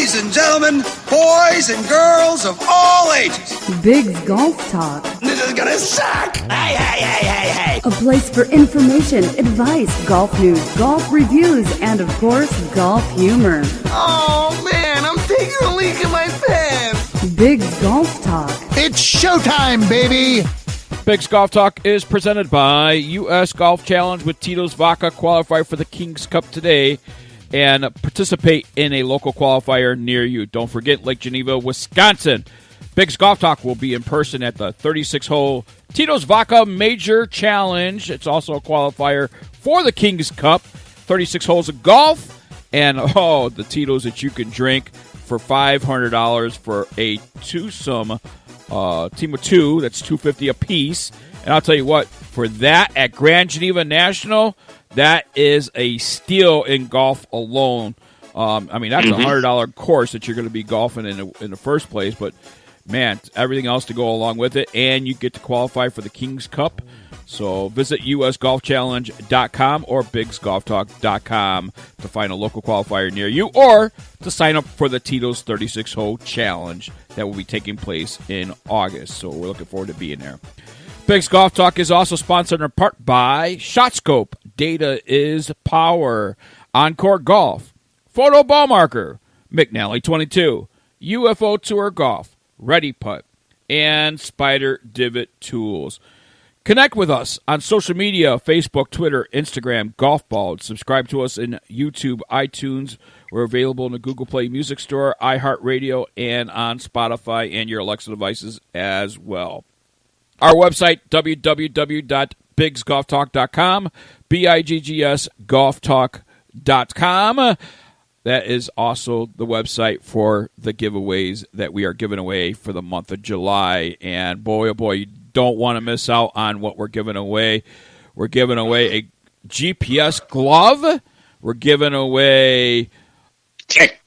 Ladies and gentlemen, boys and girls of all ages. Bigg's Golf Talk. This is gonna suck. Hey. A place for information, advice, golf news, golf reviews, and of course, golf humor. Oh man, I'm taking a leak in my pants. Bigg's Golf Talk. It's showtime, baby. Bigg's Golf Talk is presented by U.S. Golf Challenge with Tito's Vodka. Qualify for the King's Cup today and participate in a local qualifier near you. Don't forget Lake Geneva, Wisconsin. Bigg's Golf Talk will be in person at the 36-hole Tito's Vodka Major Challenge. It's also a qualifier for the King's Cup. 36 holes of golf and, the Tito's that you can drink for $500 for a twosome team of two. That's $250 a piece. And I'll tell you what, for that at Grand Geneva National, that is a steal in golf alone. That's a $100 course that you're going to be golfing in the first place. But, man, everything else to go along with it. And you get to qualify for the King's Cup. So visit usgolfchallenge.com or biggsgolftalk.com to find a local qualifier near you or to sign up for the Tito's 36-hole challenge that will be taking place in August. So we're looking forward to being there. Bigg's Golf Talk is also sponsored in part by ShotScope. Data is power. Encore Golf. Photo Ball Marker. McNally 22. UFO Tour Golf. Ready Putt. And Spider Divot Tools. Connect with us on social media, Facebook, Twitter, Instagram, Golf Ball. Subscribe to us in YouTube, iTunes. We're available in the Google Play Music Store, iHeartRadio, and on Spotify and your Alexa devices as well. Our website, www.biggsgolftalk.com, BIGGS golftalk.com. That is also the website for the giveaways that we are giving away for the month of July. And boy, oh boy, you don't want to miss out on what we're giving away. We're giving away a GPS glove. We're giving away Tech,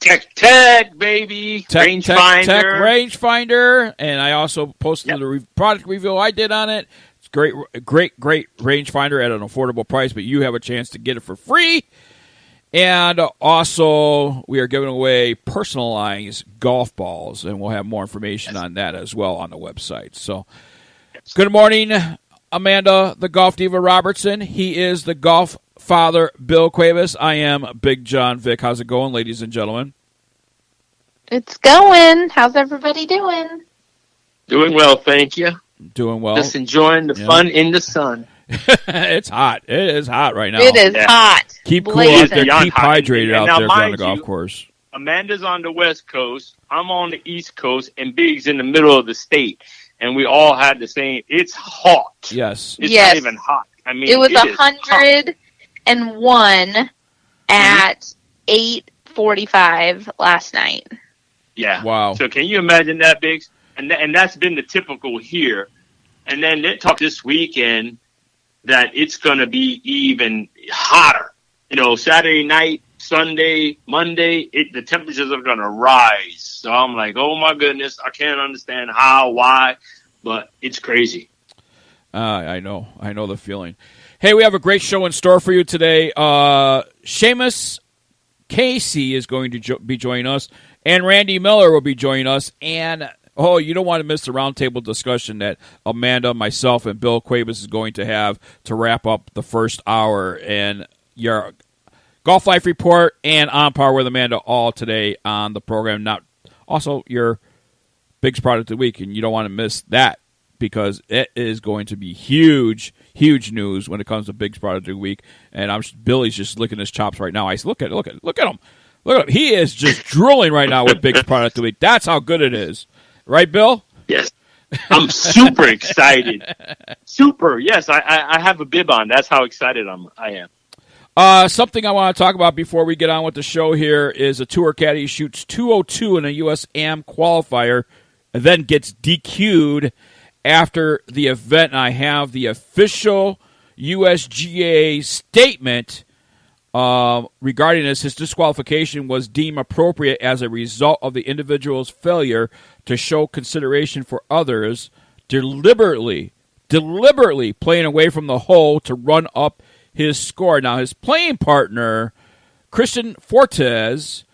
baby. Rangefinder. Tech rangefinder. And I also posted the product review I did on it. It's great rangefinder at an affordable price, but you have a chance to get it for free. And also, we are giving away personalized golf balls, and we'll have more information on that as well on the website. So, good morning, Amanda, the Golf Diva Robertson. He is the Golf Father, Bill Cuebas. I am Bigg Jon Vic. How's it going, ladies and gentlemen? It's going. How's everybody doing? Doing well, thank you. Doing well. Just enjoying the fun in the sun. It's hot. It is hot right now. It is hot. Keep cool out there. Keep hydrated out there on the golf course. Amanda's on the West Coast. I'm on the East Coast, and Bigg's in the middle of the state. And we all had the same. It's hot. Yes. It's not even hot. I mean, it was 101 at 8:45 last night. Yeah. Wow. So can you imagine that, Biggs? And that's been the typical here. And then they talk this weekend that it's going to be even hotter. Saturday night, Sunday, Monday, the temperatures are going to rise. So I'm like, oh, my goodness, I can't understand how, why, but it's crazy. I know the feeling. Hey, we have a great show in store for you today. Seamus Casey is going to be joining us, and Randy Miller will be joining us, and you don't want to miss the roundtable discussion that Amanda, myself, and Bill Cuebas is going to have to wrap up the first hour. And your Golf Life Report and On Par with Amanda all today on the program. Also, your Bigg's Product of the Week, and you don't want to miss that because it is going to be huge news when it comes to Bigg's Product of the Week. And Billy's just licking his chops right now. I said, look at him. Look at him. He is just drooling right now with Bigg's Product of the Week. That's how good it is. Right, Bill? Yes. I'm super excited. Super. Yes, I have a bib on. That's how excited I am. Something I want to talk about before we get on with the show here is a tour caddy shoots 202 in a U.S. Am qualifier and then gets DQ'd after the event. And I have the official USGA statement regarding this. His disqualification was deemed appropriate as a result of the individual's failure to show consideration for others, deliberately playing away from the hole to run up his score. Now, his playing partner, Christian Fortes,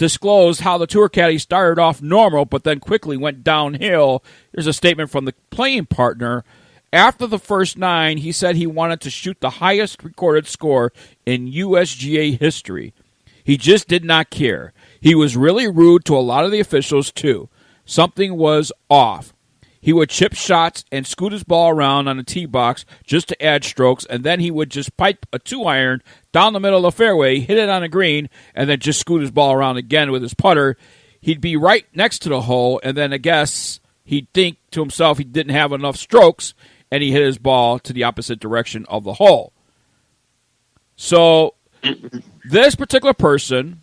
disclosed how the tour caddy started off normal but then quickly went downhill. Here's a statement from the playing partner. After the first 9, he said he wanted to shoot the highest recorded score in USGA history. He just did not care. He was really rude to a lot of the officials, too. Something was off. He would chip shots and scoot his ball around on the tee box just to add strokes, and then he would just pipe a 2-iron down the middle of the fairway, hit it on the green, and then just scoot his ball around again with his putter. He'd be right next to the hole, and then I guess he'd think to himself he didn't have enough strokes, and he hit his ball to the opposite direction of the hole. So this particular person,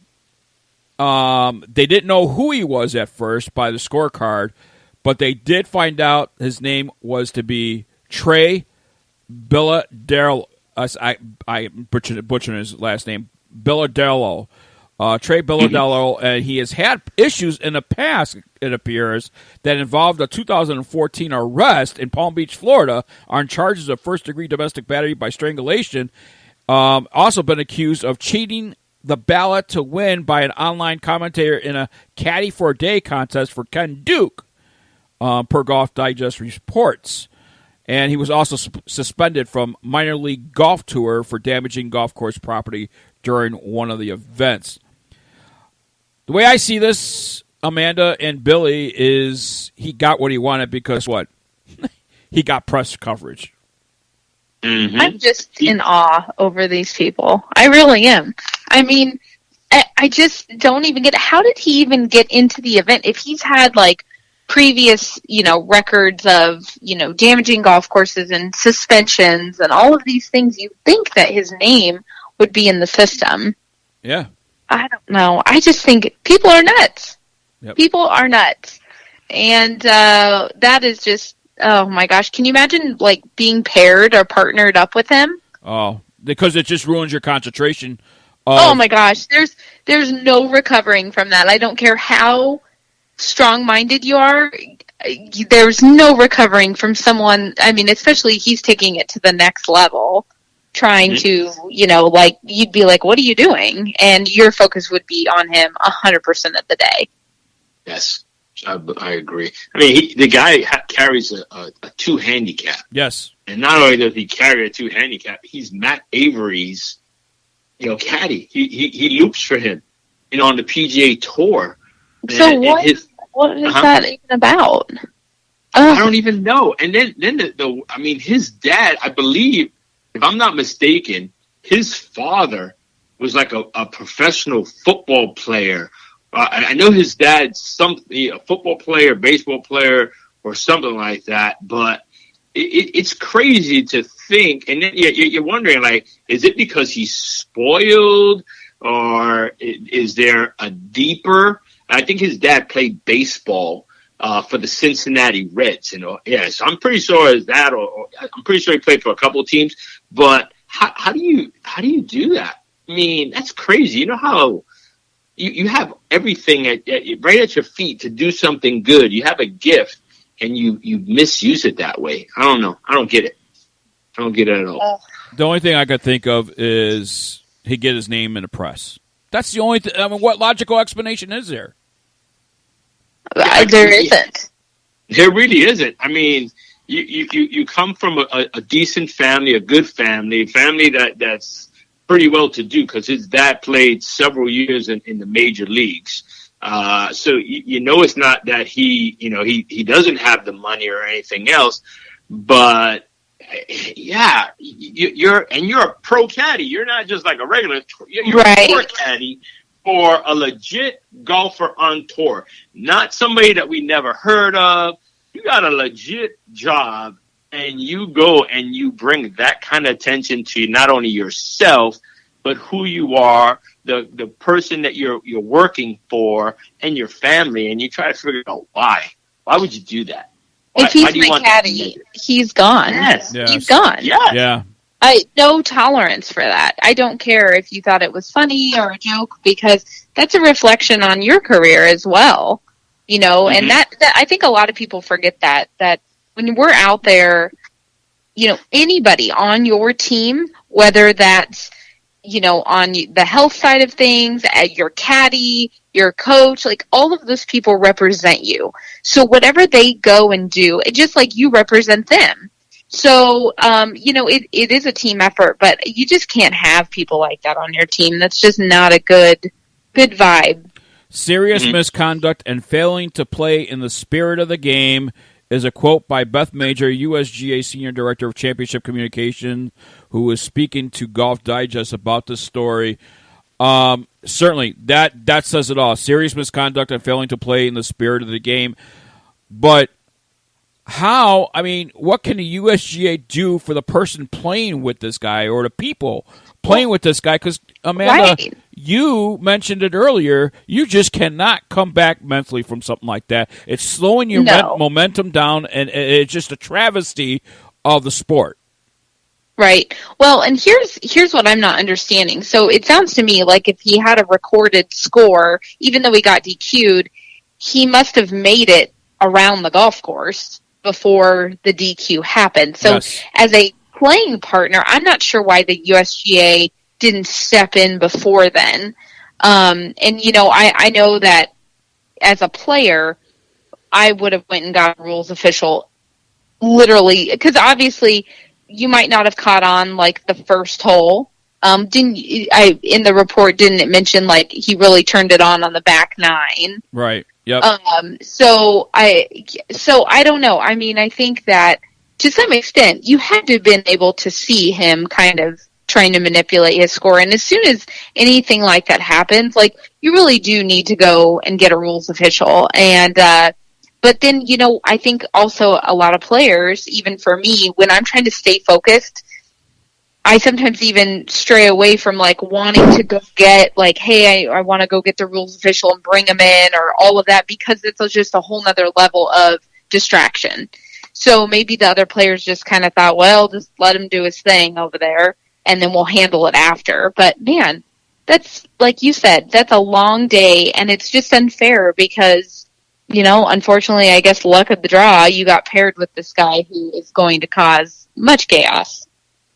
they didn't know who he was at first by the scorecard, but they did find out his name was to be Trey Billadello. I butchered his last name, Billadello. Trey Billadello, and he has had issues in the past, it appears, that involved a 2014 arrest in Palm Beach, Florida, on charges of first-degree domestic battery by strangulation. Also been accused of cheating the ballot to win by an online commentator in a Caddy for a Day contest for Ken Duke, per Golf Digest reports. And he was also suspended from minor league golf tour for damaging golf course property during one of the events. The way I see this, Amanda and Billy, is he got what he wanted because what? He got press coverage. Mm-hmm. I'm just in awe over these people. I really am. I mean, I just don't even get it. How did he even get into the event if he's had, like, previous, records of, damaging golf courses and suspensions and all of these things? You think that his name would be in the system. Yeah. I don't know. I just think people are nuts. Yep. People are nuts. And that is just, oh my gosh. Can you imagine, like, being paired or partnered up with him? Oh, because it just ruins your concentration. Oh my gosh. There's no recovering from that. I don't care how strong-minded you are. There's no recovering from someone. I mean, especially he's taking it to the next level. Trying to, you'd be like, what are you doing? And your focus would be on him 100% of the day. Yes, I agree. I mean, the guy carries a 2 handicap. Yes. And not only does he carry a 2 handicap, he's Matt Avery's, caddy. He loops for him, on the PGA Tour. So what is that even about? I don't even know. And then his dad, I believe, if I'm not mistaken, his father was like a professional football player. I know his dad's a football player, baseball player, or something like that. But it's crazy to think. And then you're wondering, like, is it because he's spoiled, or is there a deeper? I think his dad played baseball for the Cincinnati Reds. So I'm pretty sure it's that, or I'm pretty sure he played for a couple of teams. But how do you do that? I mean, that's crazy. You know how you have everything right at your feet to do something good. You have a gift, and you misuse it that way. I don't know. I don't get it. I don't get it at all. The only thing I could think of is he get his name in the press. That's the only thing. I mean, what logical explanation is there? There isn't. There really isn't. I mean, you come from a decent family, a good family that's pretty well to do, because his dad played several years in the major leagues. So it's not that he doesn't have the money or anything else, but yeah, you're a pro caddy. You're not just like a regular. You're a tour caddy for a legit golfer on tour, not somebody that we never heard of. You got a legit job, and you go and you bring that kind of attention to not only yourself, but who you are, the person that you're working for, and your family, and you try to figure out why. Why would you do that? If he's my caddy, he's gone. Yes. He's gone. Yes. Yeah. No tolerance for that. I don't care if you thought it was funny or a joke, because that's a reflection on your career as well. And that I think a lot of people forget that when we're out there, anybody on your team, whether that's, on the health side of things, your caddy, your coach, like all of those people represent you. So whatever they go and do, it's just like you represent them. So, it is a team effort, but you just can't have people like that on your team. That's just not a good vibe. Serious misconduct and failing to play in the spirit of the game is a quote by Beth Major, USGA Senior Director of Championship Communication, who was speaking to Golf Digest about this story. Certainly, that says it all. Serious misconduct and failing to play in the spirit of the game. But what can the USGA do for the person playing with this guy or the people playing with this guy? Because, Amanda, you mentioned it earlier. You just cannot come back mentally from something like that. It's slowing your momentum down, and it's just a travesty of the sport. Right. Well, and here's what I'm not understanding. So it sounds to me like if he had a recorded score, even though he got DQ'd, he must have made it around the golf course before the DQ happened. So as a playing partner, I'm not sure why the USGA didn't step in before then. I know that as a player, I would have went and got a rules official literally, because obviously you might not have caught on like the first hole. In the report, didn't it mention like he really turned it on the back nine? Right. Yep. So I don't know. I mean, I think that to some extent you had to have been able to see him kind of trying to manipulate his score. And as soon as anything like that happens, like you really do need to go and get a rules official. And, but then, I think also a lot of players, even for me, when I'm trying to stay focused, I sometimes even stray away from like wanting to go get like, hey, I want to go get the rules official and bring him in or all of that, because it's just a whole nother level of distraction. So maybe the other players just kind of thought, well, just let him do his thing over there and then we'll handle it after. But man, that's like you said, that's a long day, and it's just unfair because, unfortunately, I guess luck of the draw, you got paired with this guy who is going to cause much chaos.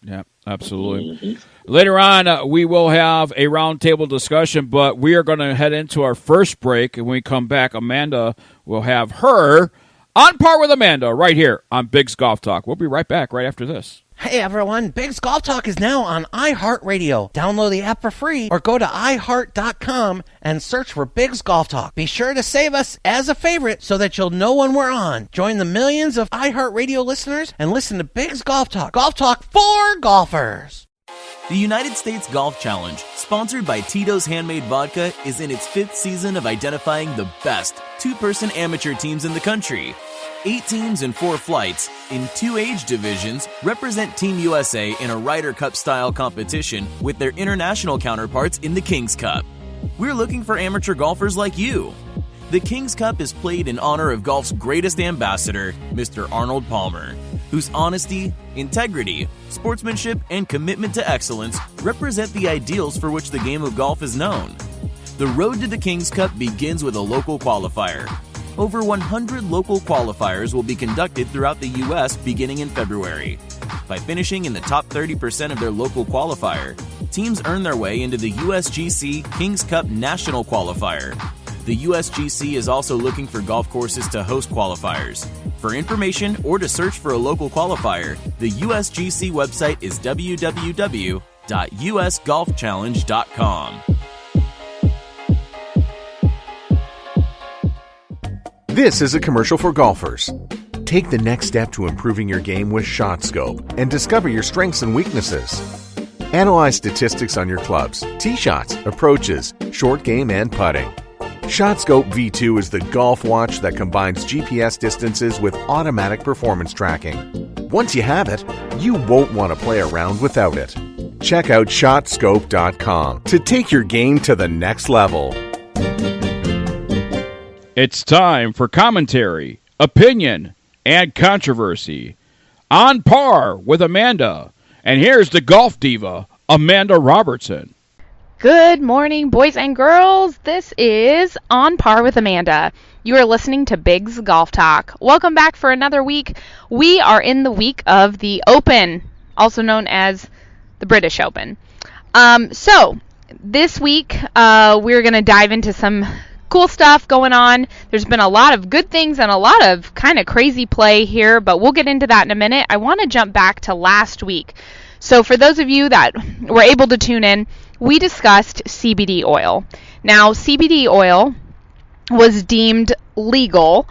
Yeah, absolutely. Later on, we will have a roundtable discussion, but we are going to head into our first break. And when we come back, Amanda will have her On Par with Amanda right here on Bigg's Golf Talk. We'll be right back right after this. Hey everyone, Bigg's Golf Talk is now on iHeartRadio. Download the app for free or go to iHeart.com and search for Bigg's Golf Talk. Be sure to save us as a favorite so that you'll know when we're on. Join the millions of iHeartRadio listeners and listen to Bigg's Golf Talk. Golf Talk for golfers. The United States Golf Challenge, sponsored by Tito's Handmade Vodka, is in its 5th season of identifying the best two-person amateur teams in the country. 8 teams and 4 flights in 2 age divisions represent Team USA in a Ryder Cup-style competition with their international counterparts in the King's Cup. We're looking for amateur golfers like you. The King's Cup is played in honor of golf's greatest ambassador, Mr. Arnold Palmer, whose honesty, integrity, sportsmanship, and commitment to excellence represent the ideals for which the game of golf is known. The road to the King's Cup begins with a local qualifier. Over 100 local qualifiers will be conducted throughout the U.S. beginning in February. By finishing in the top 30% of their local qualifier, teams earn their way into the USGC King's Cup National Qualifier. The USGC is also looking for golf courses to host qualifiers. For information or to search for a local qualifier, the USGC website is www.usgolfchallenge.com. This is a commercial for golfers. Take the next step to improving your game with ShotScope and discover your strengths and weaknesses. Analyze statistics on your clubs, tee shots, approaches, short game, and putting. ShotScope V2 is the golf watch that combines GPS distances with automatic performance tracking. Once you have it, you won't want to play around without it. Check out ShotScope.com to take your game to the next level. It's time for commentary, opinion, and controversy. On Par with Amanda. And here's the golf diva, Amanda Robertson. Good morning, boys and girls. This is On Par with Amanda. You are listening to Bigg's Golf Talk. Welcome back for another week. We are in the week of the Open, also known as the British Open. So this week, we're going to dive into some cool stuff going on. There's been a lot of good things and a lot of kind of crazy play here, but we'll get into that in a minute. I want to jump back to last week. So for those of you that were able to tune in, we discussed CBD oil. Now, CBD oil was deemed legal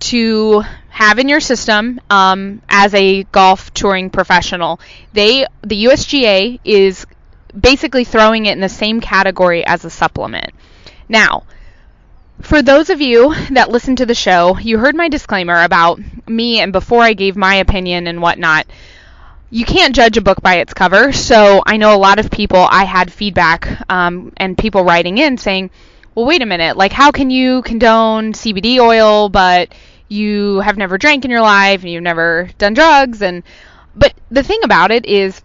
to have in your system as a golf touring professional. The USGA is basically throwing it in the same category as a supplement. Now, for those of you that listen to the show, you heard my disclaimer about me and before I gave my opinion and whatnot. You can't judge a book by its cover, so I know a lot of people, I had feedback and people writing in saying, well, wait a minute, like how can you condone CBD oil, but you have never drank in your life and you've never done drugs? But the thing about it is,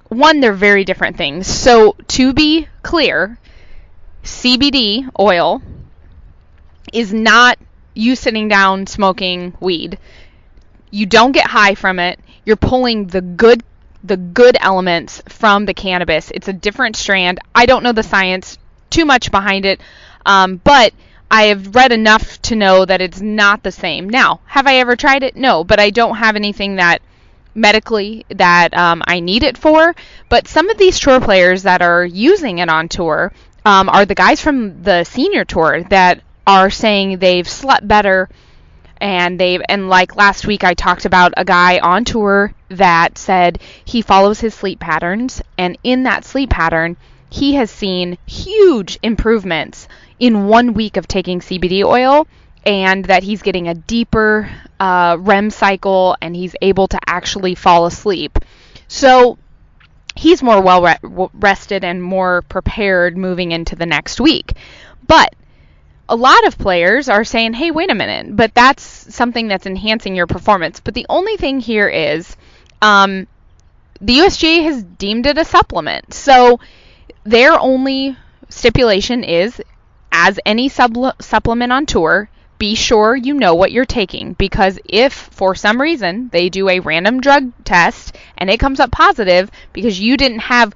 one, they're very different things. So to be clear, CBD oil is not you sitting down smoking weed. You don't get high from it. You're pulling the good elements from the cannabis. It's a different strand. I don't know the science too much behind it, but I have read enough to know that it's not the same. Now, have I ever tried it? No, but I don't have anything that medically that I need it for. But some of these tour players that are using it on tour are the guys from the senior tour that are saying they've slept better, and like last week I talked about a guy on tour that said he follows his sleep patterns, and in that sleep pattern he has seen huge improvements in 1 week of taking CBD oil, and that he's getting a deeper REM cycle and he's able to actually fall asleep. So he's more well rested and more prepared moving into the next week. But a lot of players are saying, hey, wait a minute, but that's something that's enhancing your performance. But the only thing here is the USGA has deemed it a supplement. So their only stipulation is, as any supplement on tour, be sure you know what you're taking. Because if, for some reason, they do a random drug test and it comes up positive because you didn't have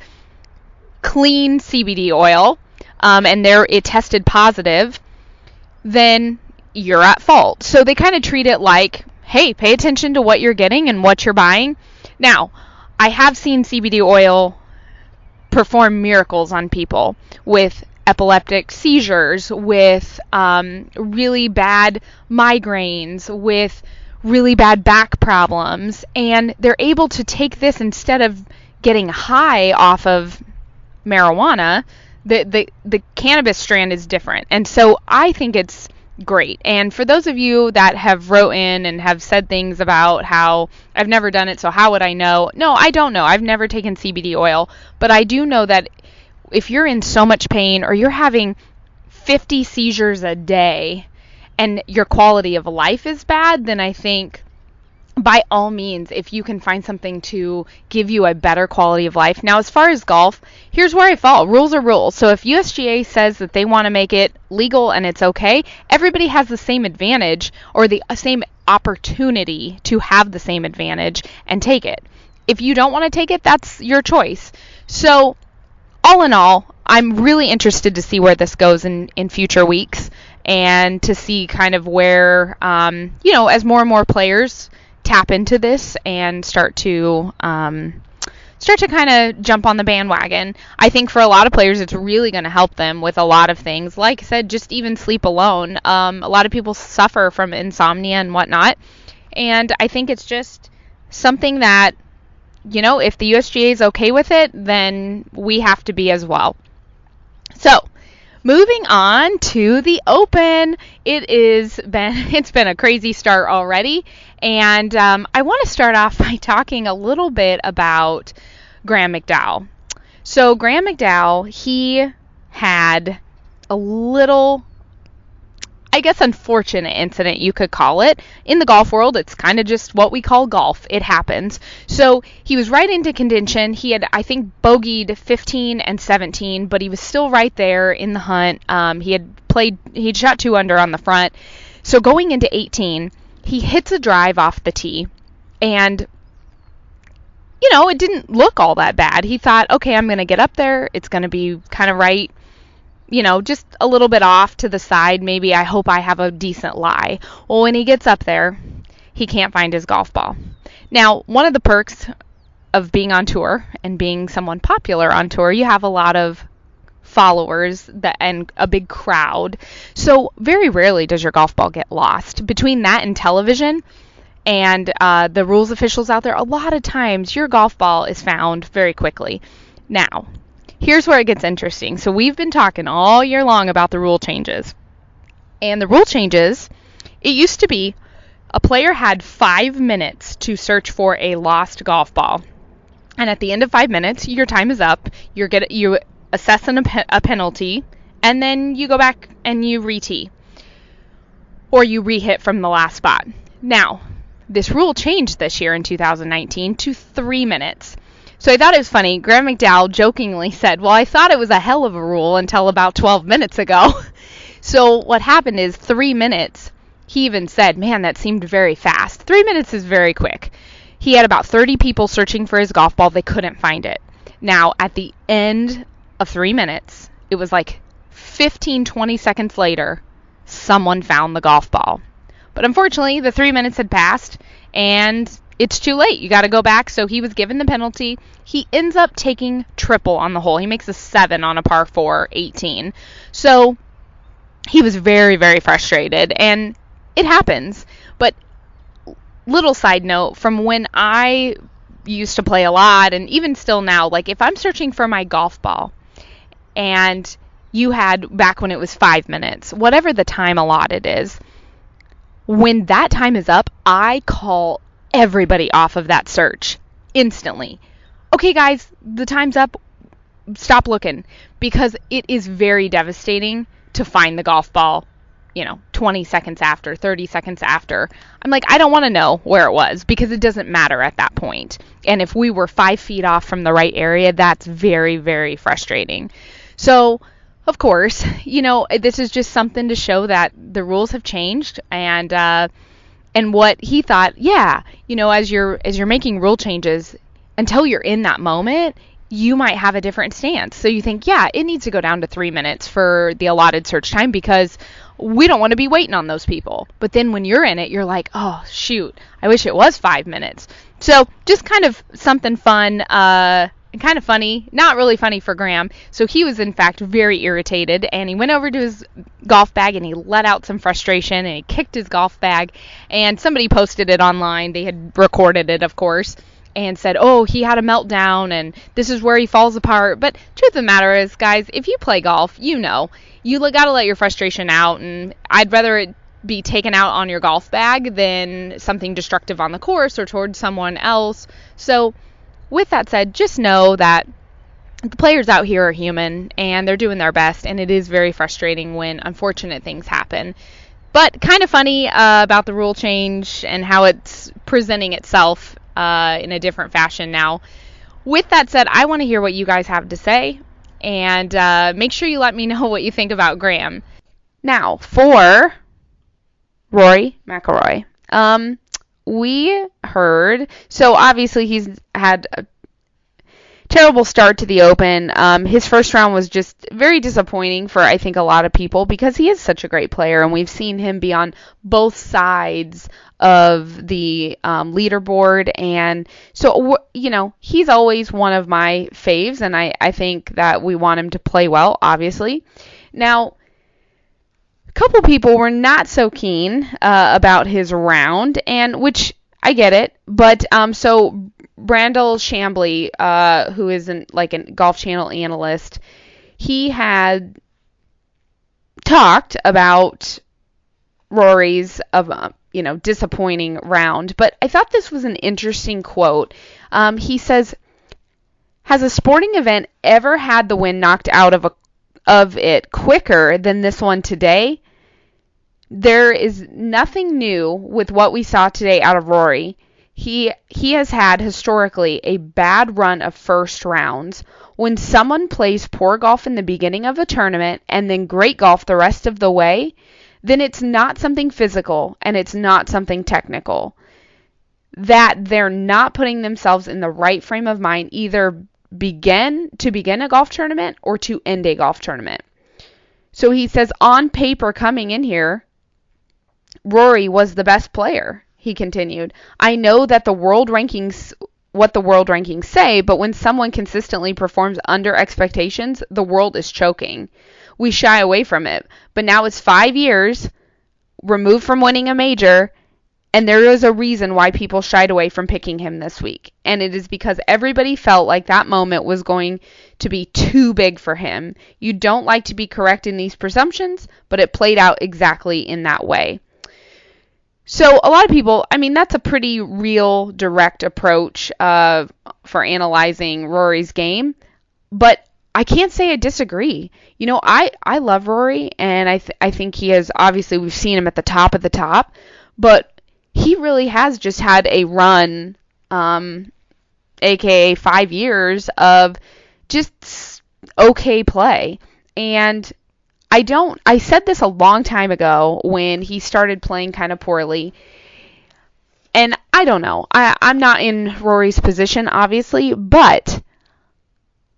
clean CBD oil and it tested positive, then you're at fault. So they kind of treat it like, hey, pay attention to what you're getting and what you're buying. Now, I have seen CBD oil perform miracles on people with epileptic seizures, with really bad migraines, with really bad back problems, and they're able to take this instead of getting high off of marijuana. The cannabis strand is different, and so I think it's great. And for those of you that have wrote in and have said things about how I've never done it, so how would I know? No, I don't know. I've never taken CBD oil, but I do know that if you're in so much pain or you're having 50 seizures a day and your quality of life is bad, then I think by all means, if you can find something to give you a better quality of life. Now, as far as golf, here's where I fall. Rules are rules. So if USGA says that they want to make it legal and it's okay, everybody has the same advantage or the same opportunity to have the same advantage and take it. If you don't want to take it, that's your choice. So all in all, I'm really interested to see where this goes in future weeks and to see kind of where, as more and more players tap into this and start to kind of jump on the bandwagon. I think for a lot of players, it's really going to help them with a lot of things. Like I said, just even sleep alone. A lot of people suffer from insomnia and whatnot. And I think it's just something that, if the USGA is okay with it, then we have to be as well. So, moving on to the Open, it's been a crazy start already, and I want to start off by talking a little bit about Graham McDowell. So Graham McDowell, he had a little, I guess, unfortunate incident, you could call it. In the golf world, it's kind of just what we call golf. It happens. So he was right into contention. He had, I think, bogeyed 15 and 17, but he was still right there in the hunt. He'd shot 2 under on the front. So going into 18, he hits a drive off the tee, and it didn't look all that bad. He thought, okay, I'm going to get up there. It's going to be kind of right, just a little bit off to the side. Maybe I hope I have a decent lie. Well, when he gets up there, he can't find his golf ball. Now, one of the perks of being on tour and being someone popular on tour, you have a lot of followers and a big crowd. So very rarely does your golf ball get lost. Between that and television and the rules officials out there, a lot of times your golf ball is found very quickly. Now, here's where it gets interesting. So we've been talking all year long about the rule changes. And the rule changes, it used to be a player had 5 minutes to search for a lost golf ball. And at the end of 5 minutes, your time is up. You assess a penalty, and then you go back and you re-tee. Or you re-hit from the last spot. Now, this rule changed this year in 2019 to 3 minutes. So I thought it was funny. Graham McDowell jokingly said, well, I thought it was a hell of a rule until about 12 minutes ago. So what happened is 3 minutes. He even said, man, that seemed very fast. 3 minutes is very quick. He had about 30 people searching for his golf ball. They couldn't find it. Now, at the end of 3 minutes, it was like 15, 20 seconds later, someone found the golf ball. But unfortunately, the 3 minutes had passed, and it's too late. You got to go back. So he was given the penalty. He ends up taking triple on the hole. He makes a 7 on a par 4, 18. So he was very, very frustrated, and it happens. But little side note, from when I used to play a lot, and even still now, like if I'm searching for my golf ball, and you had, back when it was 5 minutes, whatever the time allotted is, when that time is up, I call everybody off of that search instantly. Okay, guys, the time's up. Stop looking. Because it is very devastating to find the golf ball, 20 seconds after, 30 seconds after. I'm like, I don't want to know where it was, because it doesn't matter at that point. And if we were 5 feet off from the right area, that's very, very frustrating. So, of course, this is just something to show that the rules have changed, and what he thought, as you're making rule changes, until you're in that moment, you might have a different stance. So you think, it needs to go down to 3 minutes for the allotted search time, because we don't want to be waiting on those people. But then when you're in it, you're like, oh, shoot, I wish it was 5 minutes. So just kind of something fun, and kind of funny, not really funny for Graham. So he was, in fact, very irritated, and he went over to his golf bag and he let out some frustration, and he kicked his golf bag, and somebody posted it online. They had recorded it, of course, and said, oh, he had a meltdown, and this is where he falls apart. But truth of the matter is, guys, if you play golf, you got to let your frustration out, and I'd rather it be taken out on your golf bag than something destructive on the course or towards someone else. So with that said, just know that the players out here are human, and they're doing their best, and it is very frustrating when unfortunate things happen. But kind of funny about the rule change and how it's presenting itself in a different fashion now. With that said, I want to hear what you guys have to say, and make sure you let me know what you think about Graham. Now, for Rory McIlroy, we heard, so obviously he's had a terrible start to the Open. His first round was just very disappointing for, I think, a lot of people, because he is such a great player, and we've seen him be on both sides of the leaderboard, and so he's always one of my faves, and I think that we want him to play well, obviously. Now, a couple people were not so keen about his round, and which I get it, but so Brandel Chambly, who is a Golf Channel analyst, he had talked about Rory's disappointing round, but I thought this was an interesting quote. He says, "Has a sporting event ever had the wind knocked out of it quicker than this one today? There is nothing new with what we saw today out of Rory. He has had historically a bad run of first rounds. When someone plays poor golf in the beginning of a tournament and then great golf the rest of the way, then it's not something physical and it's not something technical. that they're not putting themselves in the right frame of mind, either begin a golf tournament or to end a golf tournament. So he says, on paper coming in here, Rory was the best player, he continued. I know that what the world rankings say, but when someone consistently performs under expectations, the world is choking. We shy away from it. But now it's 5 years removed from winning a major, and there is a reason why people shied away from picking him this week. And it is because everybody felt like that moment was going to be too big for him. You don't like to be correct in these presumptions, but it played out exactly in that way. So a lot of people, I mean, that's a pretty real, direct approach for analyzing Rory's game. But I can't say I disagree. You know, I love Rory, and I think he has, obviously we've seen him at the top, but he really has just had a run, aka 5 years of just okay play. And I said this a long time ago when he started playing kind of poorly. And I don't know. I'm not in Rory's position, obviously, but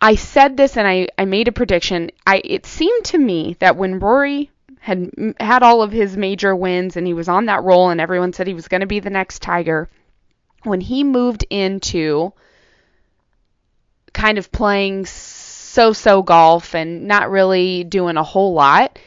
I said this and I made a prediction. It seemed to me that when Rory had all of his major wins and he was on that roll and everyone said he was going to be the next Tiger, when he moved into kind of playing so-so golf and not really doing a whole lot,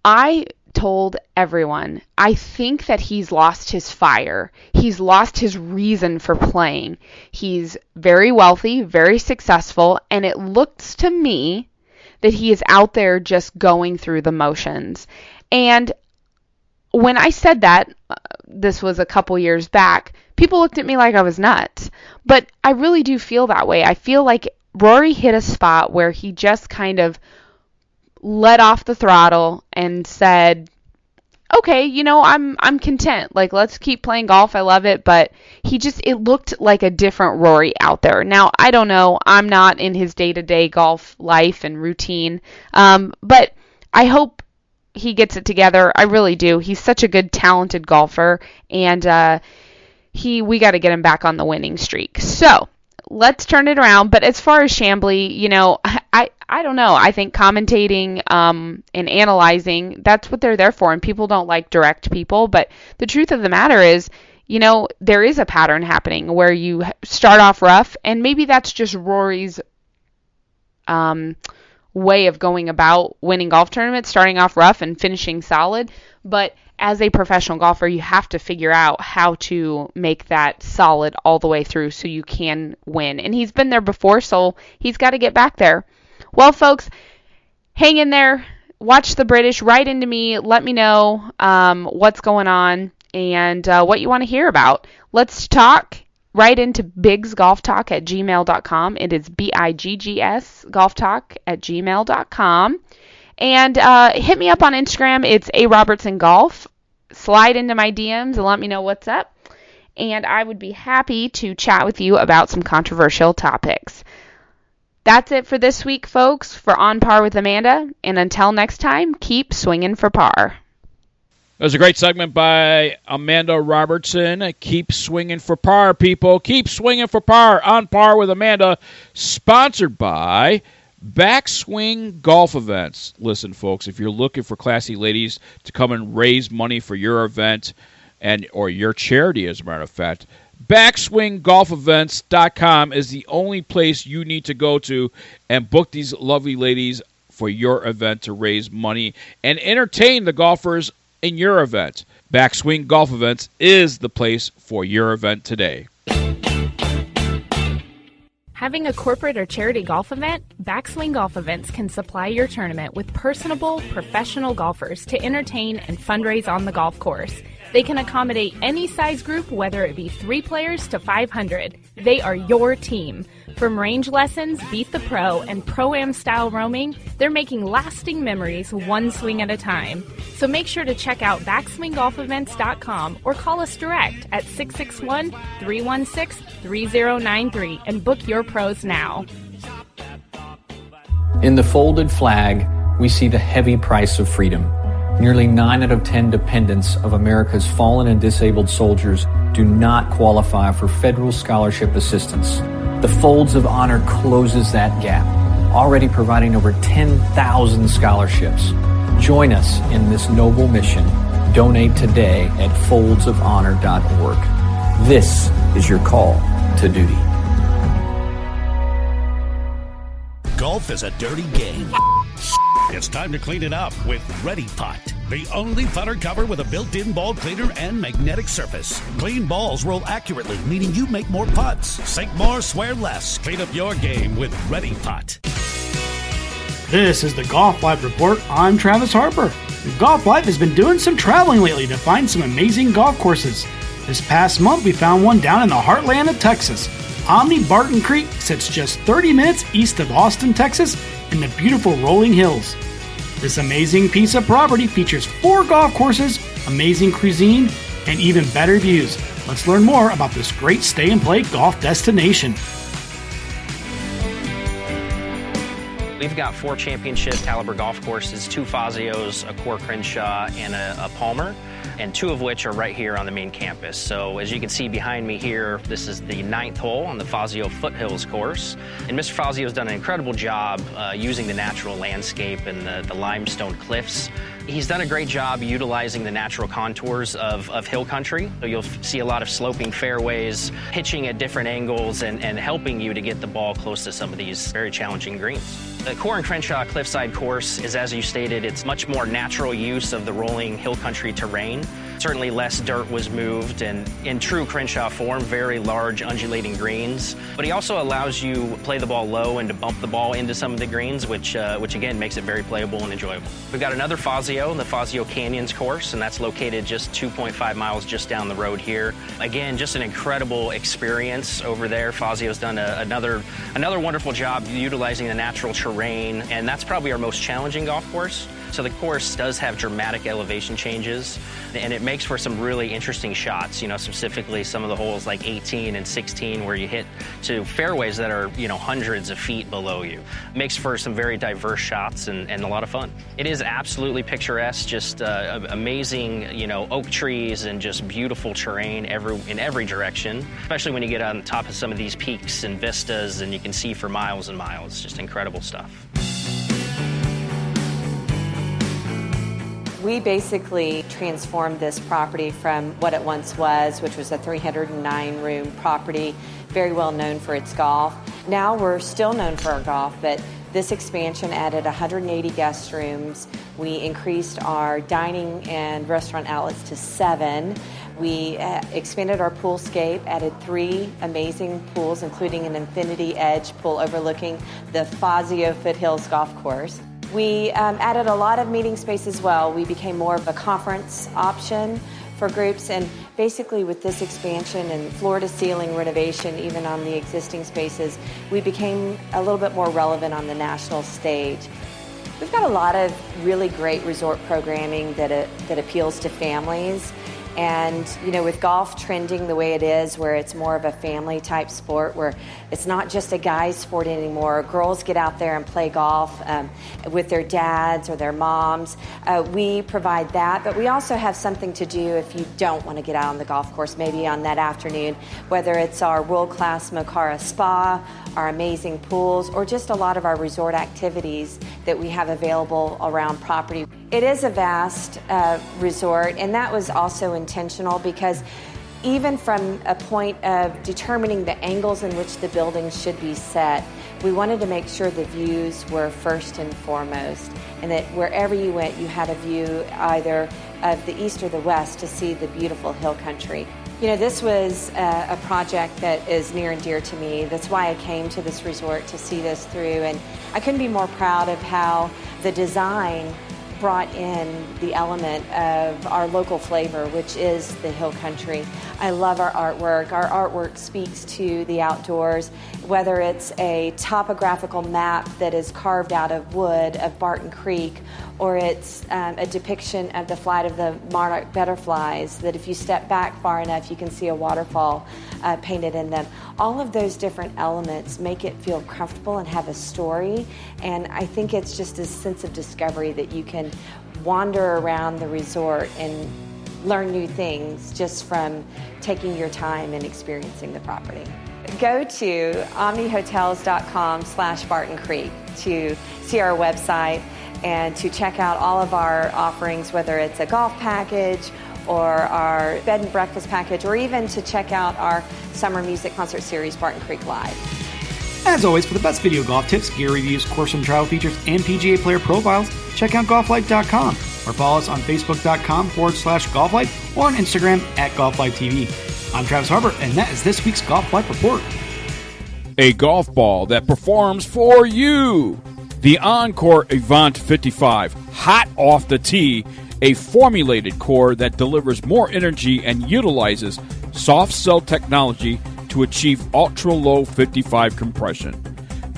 I told everyone, I think that he's lost his fire. He's lost his reason for playing. He's very wealthy, very successful, and it looks to me that he is out there just going through the motions. And when I said that, this was a couple years back, people looked at me like I was nuts. But I really do feel that way. I feel like Rory hit a spot where he just kind of let off the throttle and said, okay, you know, I'm content. Like, let's keep playing golf. I love it. But it looked like a different Rory out there. Now, I don't know. I'm not in his day-to-day golf life and routine. But I hope he gets it together. I really do. He's such a good, talented golfer. And we got to get him back on the winning streak. So let's turn it around. But as far as Chambly, you know, I don't know. I think commentating and analyzing, that's what they're there for. And people don't like direct people. But the truth of the matter is, you know, there is a pattern happening where you start off rough. And maybe that's just Rory's way of going about winning golf tournaments, starting off rough and finishing solid. But as a professional golfer, you have to figure out how to make that solid all the way through so you can win. And he's been there before, so he's got to get back there. Well, folks, hang in there. Watch the British. Write into me. Let me know what's going on and what you want to hear about. Let's talk. Write into biggsgolftalk@gmail.com. It is BIGGS golftalk@gmail.com. And hit me up on Instagram. It's A Robertson Golf. Slide into my DMs and let me know what's up. And I would be happy to chat with you about some controversial topics. That's it for this week, folks, for On Par with Amanda. And until next time, keep swinging for par. That was a great segment by Amanda Robertson. Keep swinging for par, people. Keep swinging for par. On Par with Amanda, sponsored by Backswing Golf Events. Listen, folks, if you're looking for classy ladies to come and raise money for your event or your charity, as a matter of fact, BackswingGolfEvents.com is the only place you need to go to and book these lovely ladies for your event to raise money and entertain the golfers in your event. Backswing Golf Events is the place for your event today. Having a corporate or charity golf event? Backswing Golf Events can supply your tournament with personable, professional golfers to entertain and fundraise on the golf course. They can accommodate any size group, whether it be 3 players to 500. They are your team. From range lessons, Beat the Pro, and Pro-Am style roaming, they're making lasting memories one swing at a time. So make sure to check out BackswingGolfEvents.com or call us direct at 661-316-3093 and book your pros now. In the folded flag, we see the heavy price of freedom. Nearly 9 out of 10 dependents of America's fallen and disabled soldiers do not qualify for federal scholarship assistance. The Folds of Honor closes that gap, already providing over 10,000 scholarships. Join us in this noble mission. Donate today at foldsofhonor.org. This is your call to duty. Golf is a dirty game. It's time to clean it up with Ready Pot, the only putter cover with a built-in ball cleaner and magnetic surface. Clean balls roll accurately, meaning you make more putts. Sink more, swear less. Clean up your game with Ready Pot. This is the Golf Life Report. I'm Travis Harper. Golf Life has been doing some traveling lately to find some amazing golf courses. This past month, we found one down in the heartland of Texas. Omni Barton Creek sits just 30 minutes east of Austin, Texas, in the beautiful rolling hills. This amazing piece of property features 4 golf courses, amazing cuisine, and even better views. Let's learn more about this great stay-and-play golf destination. We've got 4 championship caliber golf courses, 2 Fazios, a Core Crenshaw, and a Palmer, and 2 of which are right here on the main campus. So as you can see behind me here, this is the 9th hole on the Fazio Foothills course. And Mr. Fazio's done an incredible job using the natural landscape and the limestone cliffs. He's done a great job utilizing the natural contours of hill country. So you'll see a lot of sloping fairways, pitching at different angles, and helping you to get the ball close to some of these very challenging greens. The Core and Crenshaw Cliffside course is, as you stated, it's much more natural use of the rolling hill country terrain. Certainly less dirt was moved, and in true Crenshaw form, very large undulating greens. But he also allows you to play the ball low and to bump the ball into some of the greens, which again makes it very playable and enjoyable. We've got another Fazio, the Fazio Canyons course, and that's located just 2.5 miles just down the road here. Again, just an incredible experience over there. Fazio's done another wonderful job utilizing the natural terrain, and that's probably our most challenging golf course. So the course does have dramatic elevation changes, and it makes for some really interesting shots, specifically some of the holes like 18 and 16 where you hit to fairways that are, hundreds of feet below you. It makes for some very diverse shots and a lot of fun. It is absolutely picturesque, just amazing, oak trees and just beautiful terrain in every direction, especially when you get on top of some of these peaks and vistas and you can see for miles and miles. Just incredible stuff. We basically transformed this property from what it once was, which was a 309-room property, very well known for its golf. Now we're still known for our golf, but this expansion added 180 guest rooms. We increased our dining and restaurant outlets to 7. We expanded our poolscape, added 3 amazing pools, including an infinity edge pool overlooking the Fazio Foothills golf course. We added a lot of meeting space as well. We became more of a conference option for groups, and basically with this expansion and floor-to-ceiling renovation, even on the existing spaces, we became a little bit more relevant on the national stage. We've got a lot of really great resort programming that appeals to families. And, with golf trending the way it is, where it's more of a family type sport, where it's not just a guy's sport anymore. Girls get out there and play golf with their dads or their moms. We provide that, but we also have something to do if you don't want to get out on the golf course, maybe on that afternoon, whether it's our world-class Mocara Spa, our amazing pools, or just a lot of our resort activities that we have available around property. It is a vast resort, and that was also intentional because even from a point of determining the angles in which the buildings should be set, we wanted to make sure the views were first and foremost, and that wherever you went, you had a view either of the east or the west to see the beautiful hill country. This was a project that is near and dear to me. That's why I came to this resort to see this through, and I couldn't be more proud of how the design brought in the element of our local flavor, which is the hill country. I love our artwork. Our artwork speaks to the outdoors, whether it's a topographical map that is carved out of wood of Barton Creek, or it's a depiction of the flight of the monarch butterflies, that if you step back far enough, you can see a waterfall painted in them. All of those different elements make it feel comfortable and have a story, and I think it's just a sense of discovery that you can wander around the resort and learn new things just from taking your time and experiencing the property. Go to omnihotels.com/Barton Creek to see our website and to check out all of our offerings, whether it's a golf package or our bed and breakfast package, or even to check out our summer music concert series, Barton Creek Live. As always, for the best video golf tips, gear reviews, course and travel features, and PGA player profiles, check out GolfLife.com or follow us on Facebook.com/GolfLife or on Instagram @GolfLifeTV. I'm Travis Harper, and that is this week's Golf Life Report. A golf ball that performs for you. The Encore Avant 55, hot off the tee, a formulated core that delivers more energy and utilizes soft cell technology to achieve ultra-low 55 compression.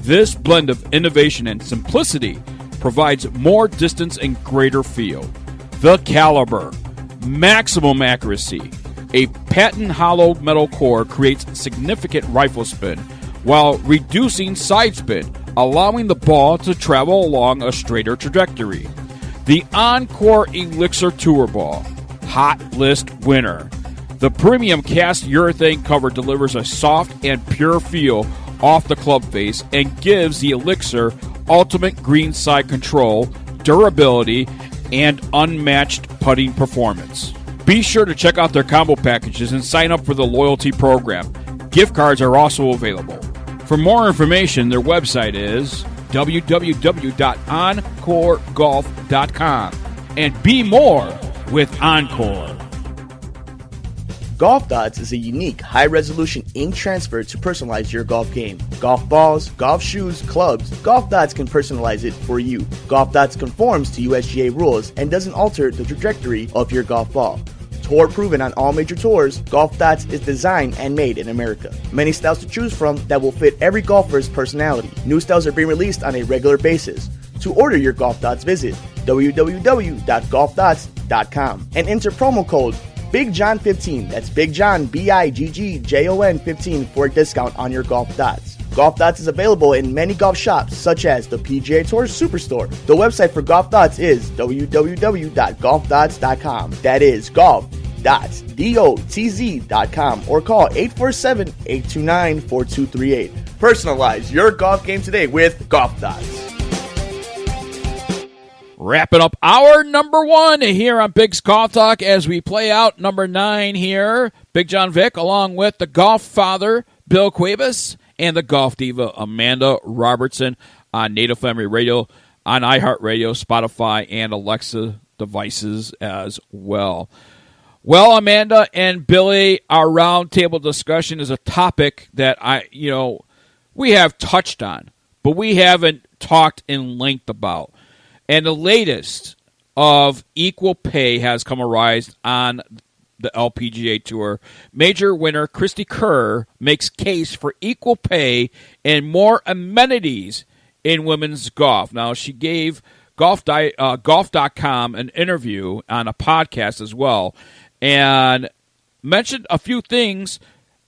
This blend of innovation and simplicity provides more distance and greater feel. The Caliber, maximum accuracy. A patent hollow metal core creates significant rifle spin while reducing side spin, allowing the ball to travel along a straighter trajectory. The Encore Elixir Tour Ball, hot list winner. The premium cast urethane cover delivers a soft and pure feel off the club face and gives the Elixir ultimate greenside control, durability, and unmatched putting performance. Be sure to check out their combo packages and sign up for the loyalty program. Gift cards are also available. For more information, their website is www.encoregolf.com. And be more with Encore. Golf Dots is a unique, high-resolution ink transfer to personalize your golf game. Golf balls, golf shoes, clubs, Golf Dots can personalize it for you. Golf Dots conforms to USGA rules and doesn't alter the trajectory of your golf ball. Tour proven on all major tours, Golf Dots is designed and made in America. Many styles to choose from that will fit every golfer's personality. New styles are being released on a regular basis. To order your Golf Dots, visit www.golfdots.com and enter promo code BiggJon15. That's Bigg Jon, BiGGJON 15 for a discount on your Golf Dots. Golf Dots is available in many golf shops, such as the PGA Tour Superstore. The website for Golf Dots is www.golfdots.com. That is golf.dots.com, or call 847-829-4238. Personalize your golf game today with Golf Dots. Wrapping up our number one here on Bigg's Golf Talk as we play out number 9 here. Bigg Jon Vick along with the GolfFather, Bill Cuebas, and the Golf Diva, Amanda Robertson, on Native Family Radio, on iHeartRadio, Spotify, and Alexa devices as well. Well, Amanda and Billy, our roundtable discussion is a topic that we have touched on, but we haven't talked in length about. And the latest of equal pay has come arise on the LPGA Tour. Major winner Christy Kerr makes case for equal pay and more amenities in women's golf. Now, she gave golf.com an interview on a podcast as well and mentioned a few things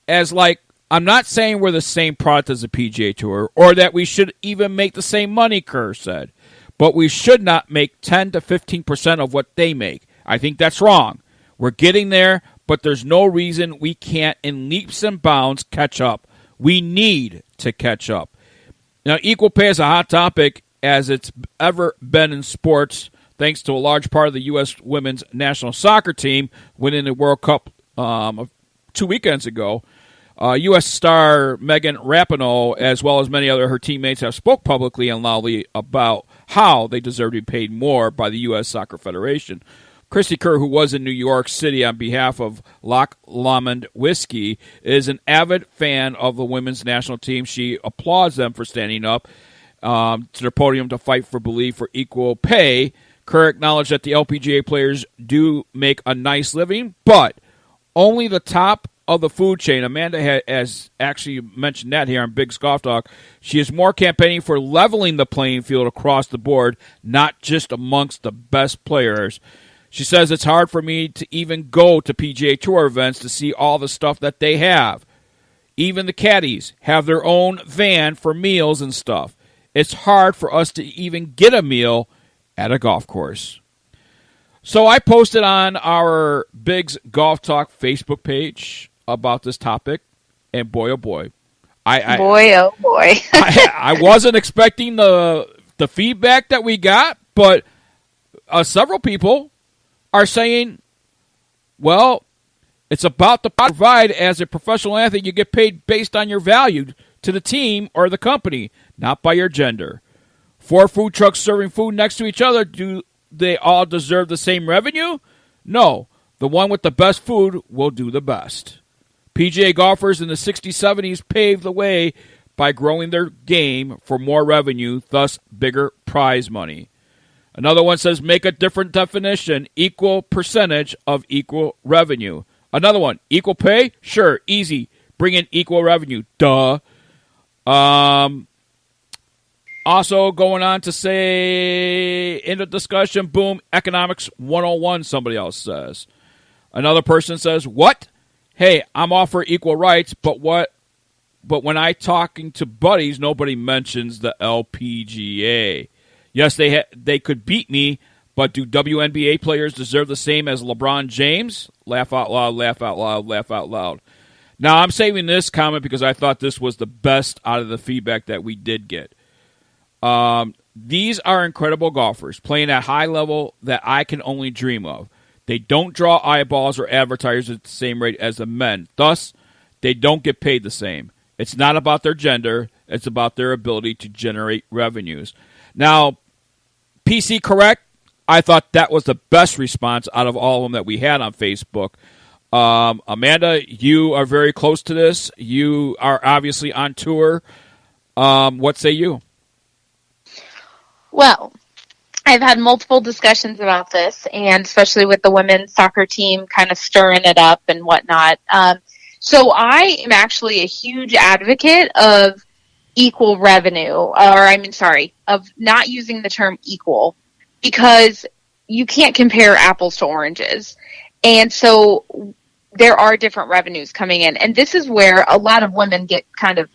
as like, I'm not saying we're the same product as the PGA Tour or that we should even make the same money, Kerr said. But we should not make 10 to 15% of what they make. I think that's wrong. We're getting there, but there's no reason we can't, in leaps and bounds, catch up. We need to catch up. Now, equal pay is a hot topic as it's ever been in sports, thanks to a large part of the U.S. women's national soccer team winning the World Cup 2 weekends ago. U.S. star Megan Rapinoe, as well as many other her teammates, have spoke publicly and loudly about how they deserve to be paid more by the U.S. Soccer Federation. Christy Kerr, who was in New York City on behalf of Loch Lomond Whiskey, is an avid fan of the women's national team. She applauds them for standing up to their podium to fight for belief for equal pay. Kerr acknowledged that the LPGA players do make a nice living, but only the top of the food chain. Amanda has actually mentioned that here on Big's Golf Talk. She is more campaigning for leveling the playing field across the board, not just amongst the best players. She says it's hard for me to even go to PGA Tour events to see all the stuff that they have. Even the caddies have their own van for meals and stuff. It's hard for us to even get a meal at a golf course. So I posted on our Biggs Golf Talk Facebook page about this topic, and boy, oh boy. I wasn't expecting the feedback that we got, but several people are saying, well, it's about to provide. As a professional athlete, you get paid based on your value to the team or the company, not by your gender. 4 food trucks serving food next to each other, do they all deserve the same revenue? No. The one with the best food will do the best. PGA golfers in the 60s, 70s paved the way by growing their game for more revenue, thus bigger prize money. Another one says, make a different definition, equal percentage of equal revenue. Another one, equal pay? Sure, easy. Bring in equal revenue. Duh. Also going on to say, in the discussion, boom, economics 101, somebody else says. Another person says, what? Hey, I'm all for equal rights, but when I talking to buddies, nobody mentions the LPGA. Yes, they could beat me, but do WNBA players deserve the same as LeBron James? Laugh out loud, laugh out loud, laugh out loud. Now, I'm saving this comment because I thought this was the best out of the feedback that we did get. These are incredible golfers playing at high level that I can only dream of. They don't draw eyeballs or advertisers at the same rate as the men. Thus, they don't get paid the same. It's not about their gender. It's about their ability to generate revenues. Now, PC correct, I thought that was the best response out of all of them that we had on Facebook. Amanda, you are very close to this. You are obviously on tour. What say you? Well, I've had multiple discussions about this, and especially with the women's soccer team kind of stirring it up and whatnot. So I am actually a huge advocate of equal revenue, of not using the term equal, because you can't compare apples to oranges. And so there are different revenues coming in. And this is where a lot of women get kind of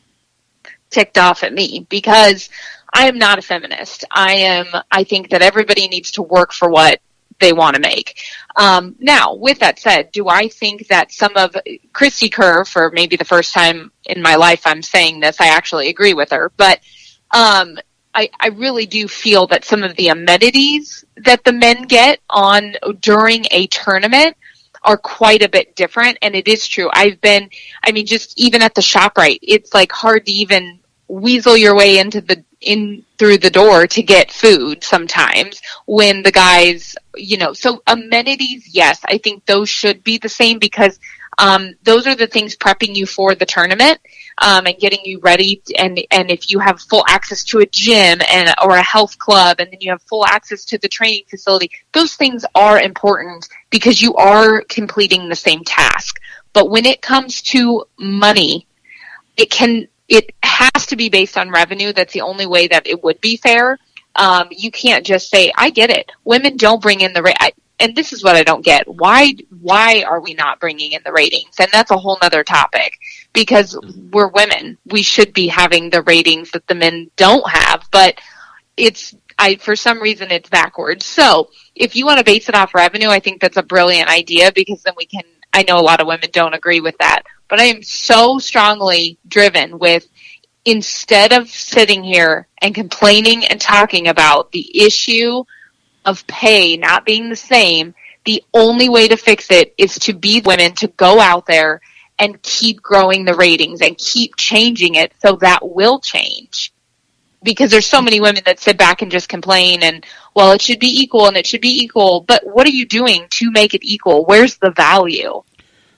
ticked off at me, because I am not a feminist. I think that everybody needs to work for what they want to make. Now, with that said, do I think that some of Christy Kerr, for maybe the first time in my life I'm saying this, I actually agree with her, but I really do feel that some of the amenities that the men get during a tournament are quite a bit different. And it is true. Just even at the ShopRite, it's like hard to even weasel your way in through the door to get food sometimes when the guys, so amenities, yes, I think those should be the same, because those are the things prepping you for the tournament and getting you ready. And if you have full access to a gym or a health club, and then you have full access to the training facility, those things are important because you are completing the same task. But when it comes to money, it has to be based on revenue. That's the only way that it would be fair. You can't just say, I get it. Women don't bring in the rate. And this is what I don't get. Why are we not bringing in the ratings? And that's a whole nother topic, because we're women. We should be having the ratings that the men don't have, but for some reason it's backwards. So if you want to base it off revenue, I think that's a brilliant idea, because then I know a lot of women don't agree with that, but I am so strongly driven with, instead of sitting here and complaining and talking about the issue of pay not being the same, the only way to fix it is to be women, to go out there and keep growing the ratings and keep changing it, so that will change. Because there's so many women that sit back and just complain and, well, it should be equal and it should be equal. But what are you doing to make it equal? Where's the value?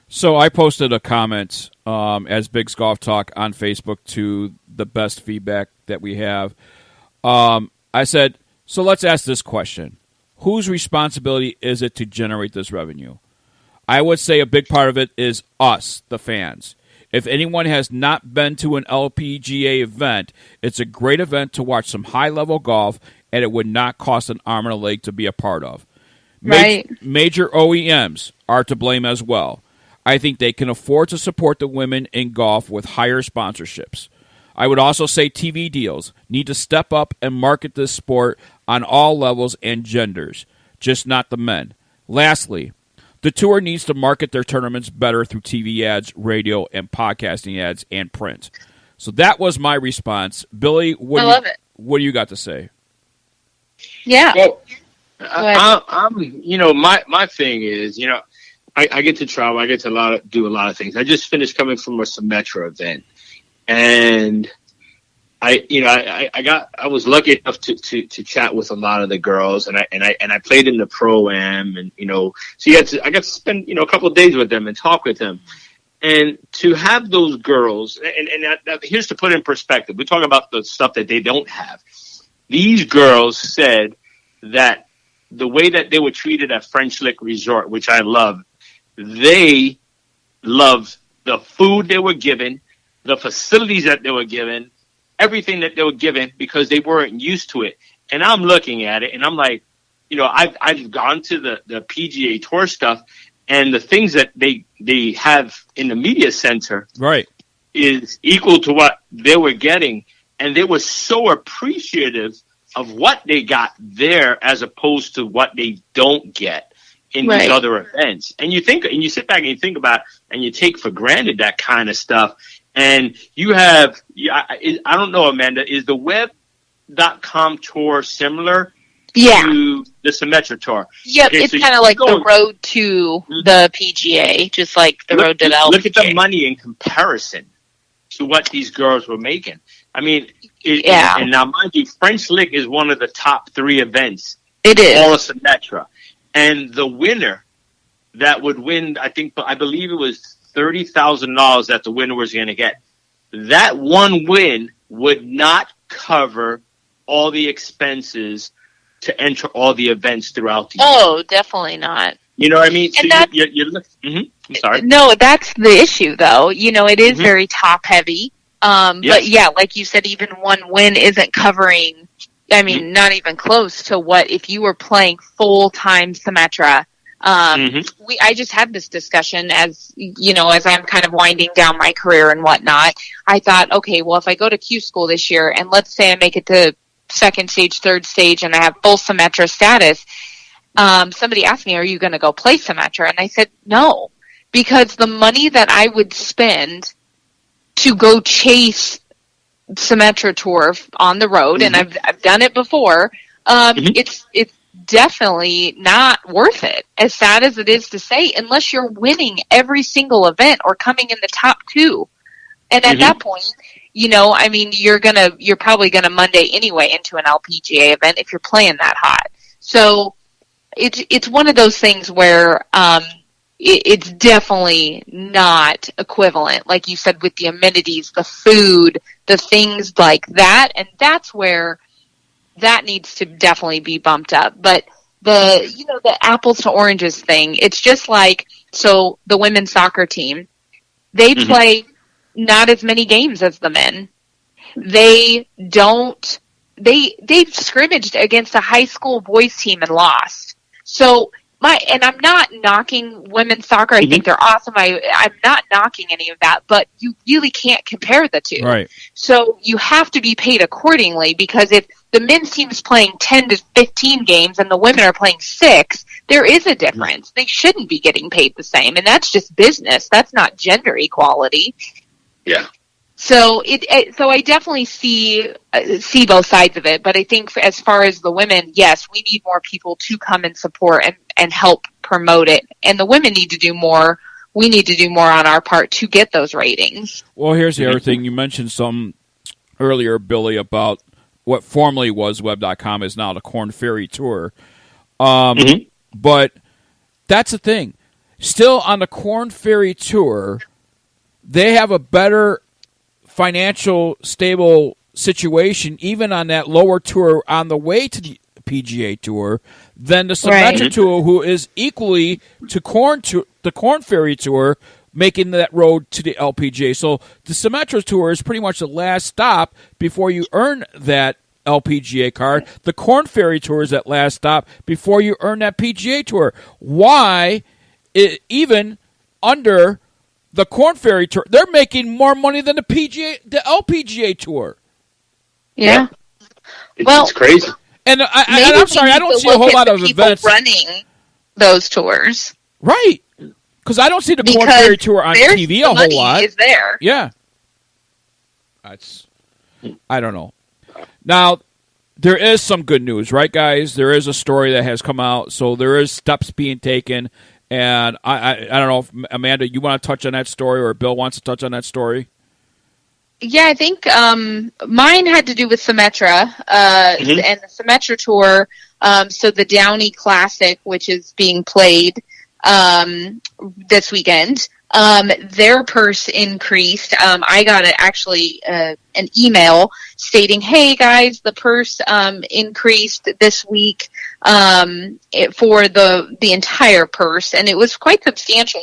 So I posted a comment as Big's Golf Talk on Facebook to the best feedback that we have. I said, so let's ask this question. Whose responsibility is it to generate this revenue? I would say a big part of it is us, the fans. If anyone has not been to an LPGA event, it's a great event to watch some high-level golf, and it would not cost an arm and a leg to be a part of. Major OEMs are to blame as well. I think they can afford to support the women in golf with higher sponsorships. I would also say TV deals need to step up and market this sport on all levels and genders, just not the men. Lastly, the tour needs to market their tournaments better through TV ads, radio, and podcasting ads, and print. So that was my response. Billy, what do you got to say? Yeah. Well, my thing is, I get to travel. I get to do a lot of things. I just finished coming from a Symetra event, and I was lucky enough to chat with a lot of the girls, and I played in the Pro-Am, and so I got to spend a couple of days with them and talk with them, and to have those girls, and here's to put in perspective. We're talking about the stuff that they don't have. These girls said that the way that they were treated at French Lick Resort, which I love, they loved the food they were given, the facilities that they were given, everything that they were given, because they weren't used to it. And I'm looking at it, and I'm like, I've gone to the PGA Tour stuff, and the things that they have in the media center is equal to what they were getting. And they were so appreciative of what they got there as opposed to what they don't get in these other events. And you sit back and you think about, and you take for granted that kind of stuff. And you have, I don't know, Amanda, is the web.com tour similar to the Symetra tour? Yep, okay, it's kind of like the road to the PGA, just like the road to the LPGA. Look at the money in comparison to what these girls were making. I mean, and now, mind you, French Lick is one of the top 3 events. It is. All of Symetra. And the winner that would win, I believe it was $30,000 that the winner was going to get. That one win would not cover all the expenses to enter all the events throughout the year. Oh, definitely not. You know what I mean? So I'm sorry. No, that's the issue, though. It is very top heavy. But yeah, like you said, even one win isn't covering, not even close to what if you were playing full-time Symetra. I just had this discussion as I'm kind of winding down my career and whatnot. I thought, okay, well, if I go to Q school this year and let's say I make it to second stage, third stage, and I have full Symetra status, somebody asked me, are you going to go play Symetra? And I said, no, because the money that I would spend to go chase Symetra Tour on the road, and I've done it before, it's definitely not worth it, as sad as it is to say, unless you're winning every single event or coming in the top 2. And at that point, you're probably gonna Monday anyway into an LPGA event if you're playing that hot. So it's one of those things where it's definitely not equivalent, like you said, with the amenities, the food, the things like that, and that's where that needs to definitely be bumped up. But the apples to oranges thing, it's just like, so the women's soccer team, they play not as many games as the men. They've scrimmaged against a high school boys team and lost. So and I'm not knocking women's soccer. I think they're awesome. I'm not knocking any of that, but you really can't compare the two. Right. So you have to be paid accordingly, because if the men's team is playing 10 to 15 games and the women are playing 6, there is a difference. They shouldn't be getting paid the same, and that's just business. That's not gender equality. Yeah. So so I definitely see both sides of it, but I think as far as the women, yes, we need more people to come and support and help promote it, and the women need to do more. We need to do more on our part to get those ratings. Well, here's the other thing. You mentioned some earlier, Billy, about what formerly was Web.com is now the Korn Ferry Tour. But that's the thing. Still on the Korn Ferry Tour, they have a better financial stable situation even on that lower tour on the way to the PGA Tour than the Symetra Tour, who is equally to the the Korn Ferry Tour making that road to the LPGA. So the Symetra Tour is pretty much the last stop before you earn that LPGA card. The Korn Ferry Tour is that last stop before you earn that PGA Tour. Why, even under the Korn Ferry Tour, they're making more money than the LPGA Tour. Yeah. It's crazy. And I'm sorry, I don't see a whole lot of events running those tours. Right. Because I don't see the Korn Ferry Tour on TV a whole lot. Is there? Yeah. I don't know. Now, there is some good news, right, guys? There is a story that has come out, so there is steps being taken. And I don't know if, Amanda, you want to touch on that story, or Bill wants to touch on that story? Yeah, I think mine had to do with Symetra and the Symetra Tour. So the Downey Classic, which is being played this weekend, their purse increased. I got an email stating, "Hey guys, the purse increased this week for the entire purse," and it was quite substantial.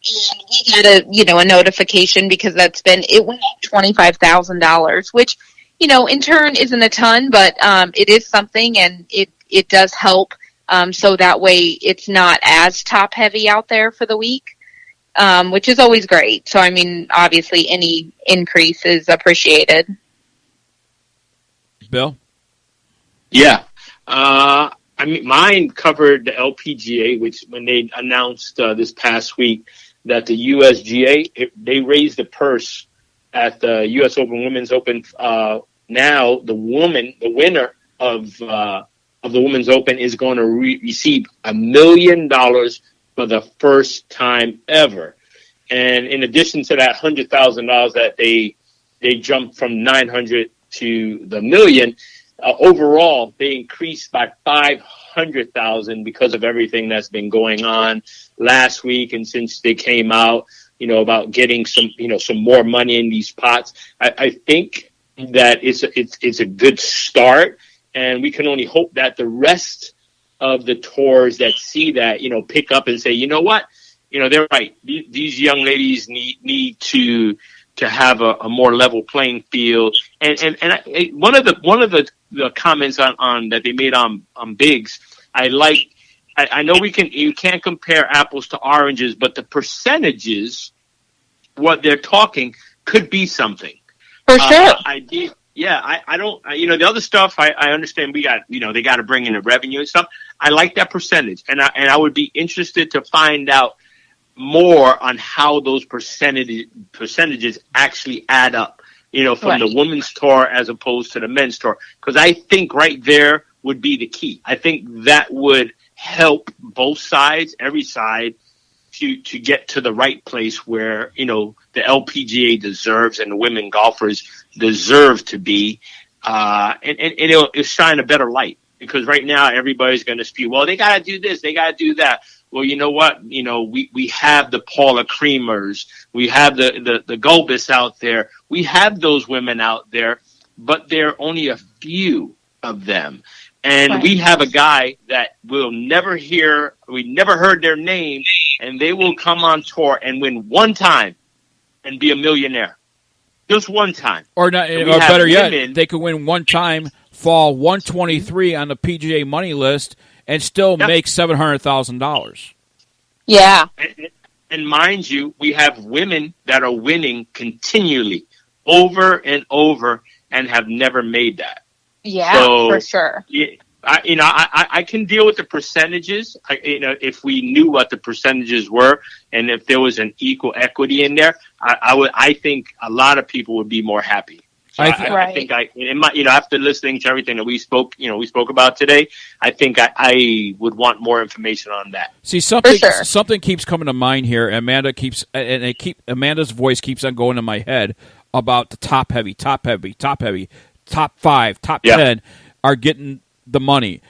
And we got a notification because it went up $25,000, which in turn isn't a ton, but it is something, and it does help. So that way it's not as top heavy out there for the week, which is always great. So, I mean, obviously any increase is appreciated. Bill? Yeah. I mean, mine covered the LPGA, which when they announced this past week that the USGA, they raised the purse at the U.S. Open, Women's Open. Now the winner of the Women's Open is going to receive $1 million for the first time ever. And in addition to that $100,000 that they jumped from 900 to the million, overall they increased by 500,000 because of everything that's been going on last week and since they came out, about getting some more money in these pots. I think that it's a good start. And we can only hope that the rest of the tours that see that, pick up and say, you know what, they're right. These young ladies need to have a more level playing field. And one of the comments on that they made on BiGGs, I know you can't compare apples to oranges, but the percentages, what they're talking, could be something. For sure. Yeah, I don't, the other stuff, I understand they got to bring in the revenue and stuff. I like that percentage. And I would be interested to find out more on how those percentages actually add up, from the women's tour as opposed to the men's tour. Because I think right there would be the key. I think that would help both sides, every side, to get to the right place where, the LPGA deserves and the women golfers deserve to be. And it'll shine a better light, because right now everybody's going to spew, well, they got to do this, they got to do that. Well, you know what? We have the Paula Creamers, we have the Cuebas out there, we have those women out there, but there are only a few of them. And we have a guy that we'll never hear, we never heard their name, and they will come on tour and win one time and be a millionaire. Just one time. Or not, or better yet, they could win one time, fall 123 on the PGA money list, and still make $700,000. Yeah. And mind you, we have women that are winning continually over and over and have never made that. Yeah, so, for sure. I can deal with the percentages. If we knew what the percentages were, and if there was an equal equity in there, I think a lot of people would be more happy. So I think after listening to everything that we spoke about today, I think I would want more information on that. See, something keeps coming to mind here. Amanda's voice keeps on going in my head about the top heavy, top 5, top 10 are getting the money.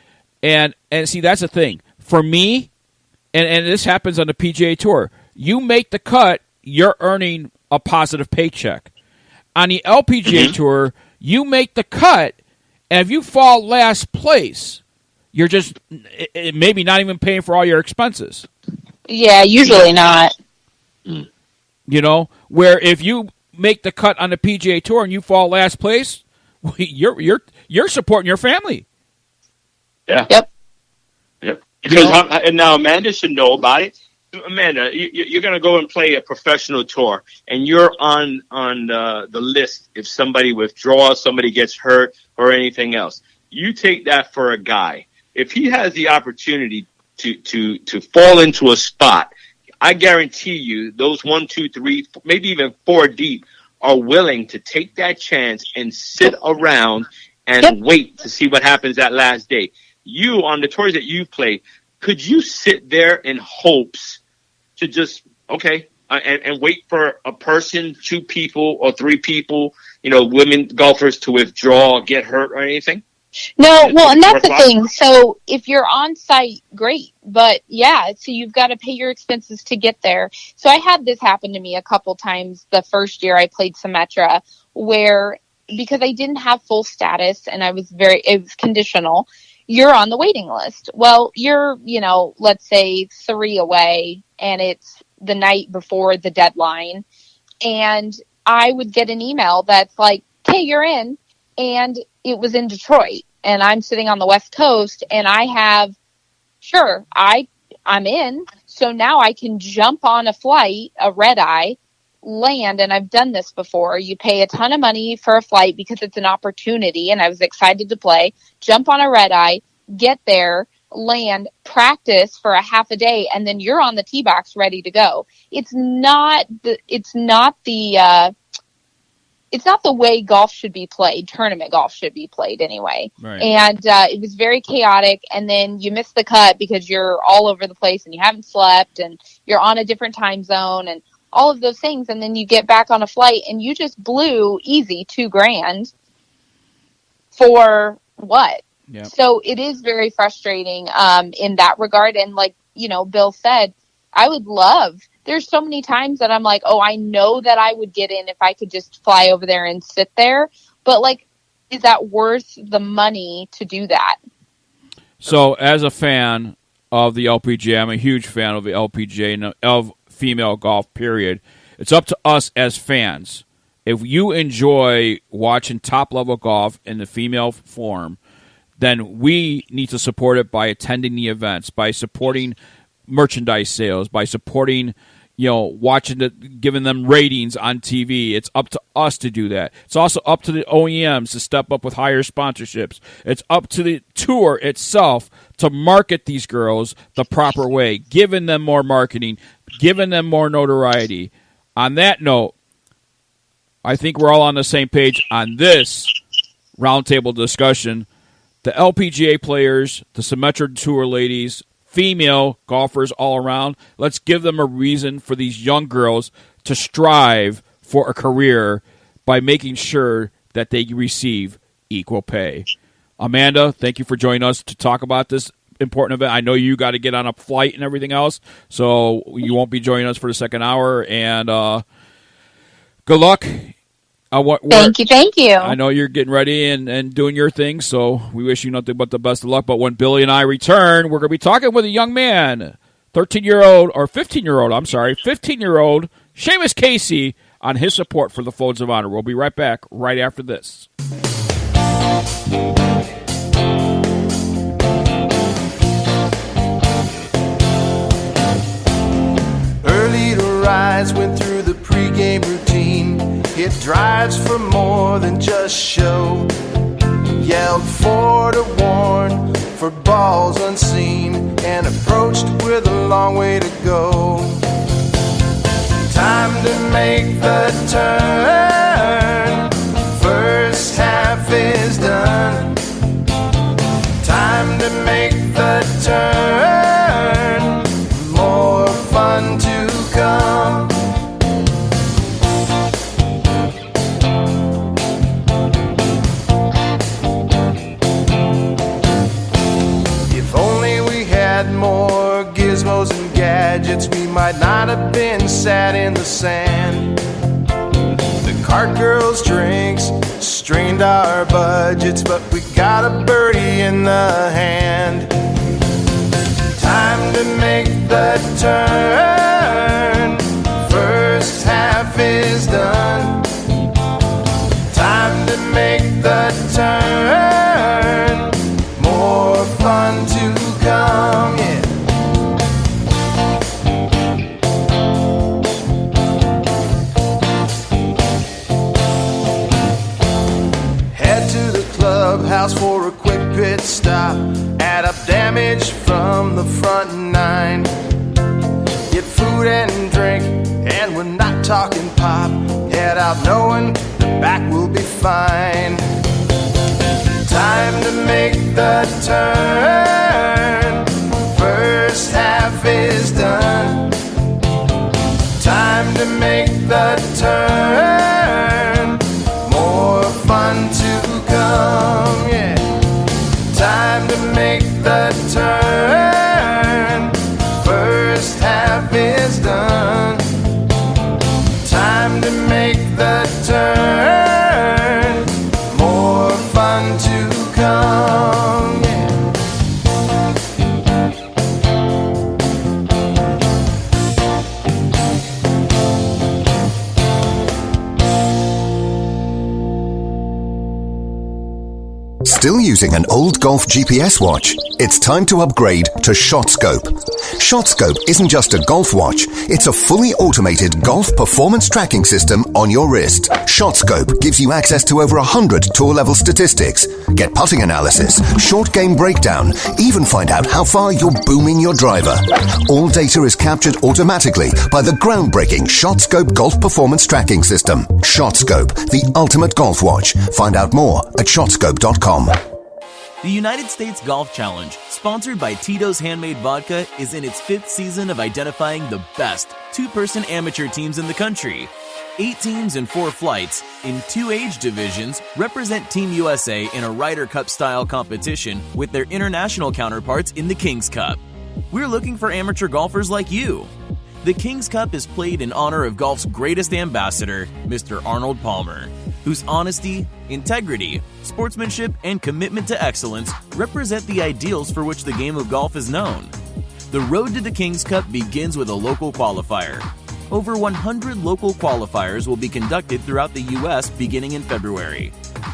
And see, that's the thing. For me, and this happens on the PGA Tour, you make the cut, you're earning a positive paycheck. On the LPGA Tour, you make the cut, and if you fall last place, you're just maybe not even paying for all your expenses. Yeah, usually not. You know, where if you make the cut on the PGA Tour and you fall last place, you're supporting your family. Yeah. Yep. Because and now Amanda should know about it. Amanda, you're going to go and play a professional tour, and you're on the list if somebody withdraws, somebody gets hurt, or anything else. You take that for a guy. If he has the opportunity to fall into a spot, I guarantee you those 1, 2, 3, maybe even 4 deep are willing to take that chance and sit around and wait to see what happens that last day. You, on the tours that you play, could you sit there in hopes to just, and wait for a person, 2 people or 3 people, women golfers to withdraw, get hurt or anything? No, well, and that's the thing. So if you're on site, great. But yeah, so you've got to pay your expenses to get there. So I had this happen to me a couple times the first year I played Symetra, where because I didn't have full status and it was conditional, you're on the waiting list. Well, you're, let's say 3 away and it's the night before the deadline. And I would get an email that's like, hey, you're in. And it was in Detroit and I'm sitting on the West Coast and I'm in. So now I can jump on a flight, a red eye, land. And I've done this before. You pay a ton of money for a flight because it's an opportunity. And I was excited to play, jump on a red eye, get there, land, practice for a half a day. And then you're on the tee box ready to go. It's not the way golf should be played. Tournament golf should be played anyway. Right. And it was very chaotic. And then you miss the cut because you're all over the place and you haven't slept and you're on a different time zone and all of those things. And then you get back on a flight and you just blew easy $2,000 for what? Yeah. So it is very frustrating in that regard. And like, Bill said, I would love, there's so many times that I'm like, oh, I know that I would get in if I could just fly over there and sit there. But like, is that worth the money to do that? So as a fan of the LPGA, I'm a huge fan of the LPGA and of female golf, period. It's up to us as fans. If you enjoy watching top-level golf in the female form, then we need to support it by attending the events, by supporting merchandise sales, by supporting, watching giving them ratings on TV. It's up to us to do that. It's also up to the OEMs to step up with higher sponsorships. It's up to the tour itself to market these girls the proper way, giving them more marketing, giving them more notoriety. On that note, I think we're all on the same page on this roundtable discussion. The LPGA players, the Symetra Tour ladies, female golfers all around, let's give them a reason for these young girls to strive for a career by making sure that they receive equal pay. Amanda, thank you for joining us to talk about this important event. I know you got to get on a flight and everything else, so you won't be joining us for the second hour. And good luck. Thank you. I know you're getting ready and doing your thing, so we wish you nothing but the best of luck. But when Billy and I return, we're going to be talking with a young man, 15-year-old, Seamus Casey, on his support for the Folds of Honor. We'll be right back right after this. Early to rise, went through the pregame routine. It drives for more than just show. Yelled 4 to warn for balls unseen and approached with a long way to go. Time to make the turn. First half is done. Time to make the turn. More fun to come. More gizmos and gadgets, we might not have been sat in the sand. The cart girls' drinks strained our budgets, but we got a birdie in the hand. Time to make make the turn. First half is done. Time to make the turn. More fun to come, yeah. Head to the clubhouse for a quick pit stop. Add up damage from the front nine. Get food and drink, and we're not talking pop. Head out knowing the back will be fine. Time to make the turn. First half is done. Time to make the turn. More fun to come, yeah. Time to make the turn. First half is done. Time to make the turn. More fun to come, yeah. Still using an old golf GPS watch? It's time to upgrade to ShotScope. ShotScope isn't just a golf watch, it's a fully automated golf performance tracking system on your wrist. ShotScope gives you access to over 100 tour-level statistics. Get putting analysis, short game breakdown, even find out how far you're booming your driver. All data is captured automatically by the groundbreaking ShotScope golf performance tracking system. ShotScope, the ultimate golf watch. Find out more at shotscope.com. The United States Golf Challenge, sponsored by Tito's Handmade Vodka, is in its 5th season of identifying the best two-person amateur teams in the country. 8 teams and 4 flights in 2 age divisions represent Team USA in a Ryder Cup-style competition with their international counterparts in the King's Cup. We're looking for amateur golfers like you. The King's Cup is played in honor of golf's greatest ambassador, Mr. Arnold Palmer, whose honesty, integrity, sportsmanship, and commitment to excellence represent the ideals for which the game of golf is known. The road to the King's Cup begins with a local qualifier. Over 100 local qualifiers will be conducted throughout the U.S. beginning in February.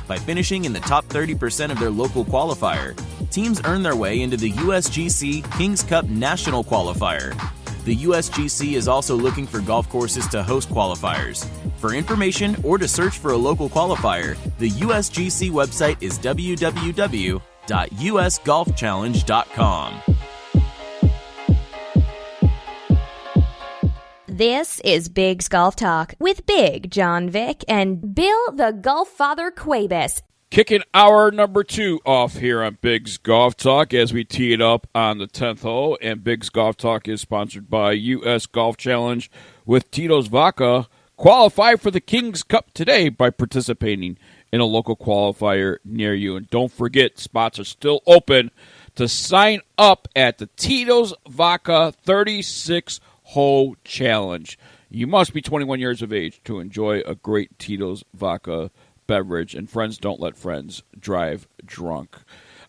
By finishing in the top 30% of their local qualifier, teams earn their way into the USGC King's Cup National Qualifier. The USGC is also looking for golf courses to host qualifiers. For information or to search for a local qualifier, the USGC website is www.usgolfchallenge.com. This is Bigg's Golf Talk with Bigg Jon Vick and Bill the GolFFather Cuebas. Kicking hour number 2 off here on Bigg's Golf Talk as we tee it up on the 10th hole. And Bigg's Golf Talk is sponsored by U.S. Golf Challenge with Tito's Vodka. Qualify for the King's Cup today by participating in a local qualifier near you. And don't forget, spots are still open to sign up at the Tito's Vodka 36-hole challenge. You must be 21 years of age to enjoy a great Tito's Vodka beverage, and friends don't let friends drive drunk.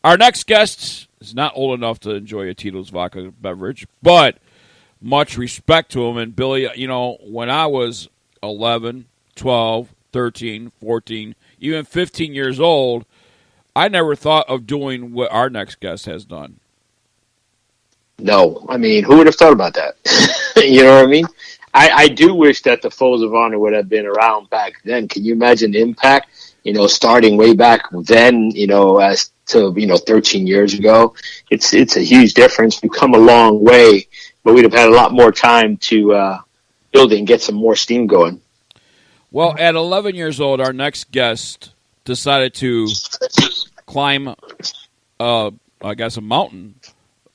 Our next guest is not old enough to enjoy a Tito's Vodka beverage, but much respect to him. And Billy, you know, when I was 11, 12, 13, 14, even 15 years old, I never thought of doing what our next guest has done. No, I mean, who would have thought about that? You know what I mean? I do wish that the Folds of Honor would have been around back then. Can you imagine the impact? You know, starting way back then, you know, as to, 13 years ago. It's a huge difference. We've come a long way, but we'd have had a lot more time to build it and get some more steam going. Well, at 11 years old, our next guest decided to climb, a mountain.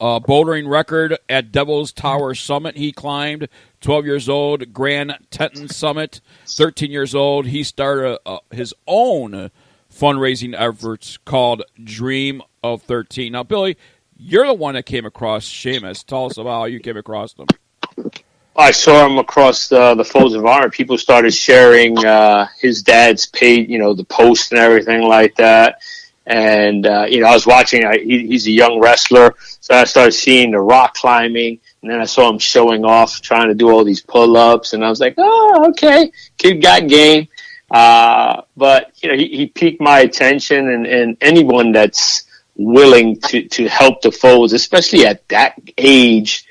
Bouldering record at Devil's Tower Summit he climbed. 12 years old, Grand Teton Summit. 13 years old, he started his own fundraising efforts called Dream of 13. Now, Billy, you're the one that came across Seamus. Tell us about how you came across them. I saw him across the Folds of Honor. People started sharing his dad's page, the post and everything like that. And, I was watching, he's a young wrestler, so I started seeing the rock climbing, And then I saw him showing off, trying to do all these pull-ups, and I was like, oh, okay, kid got game. But, he piqued my attention, and anyone that's willing to help the folds, especially at that age,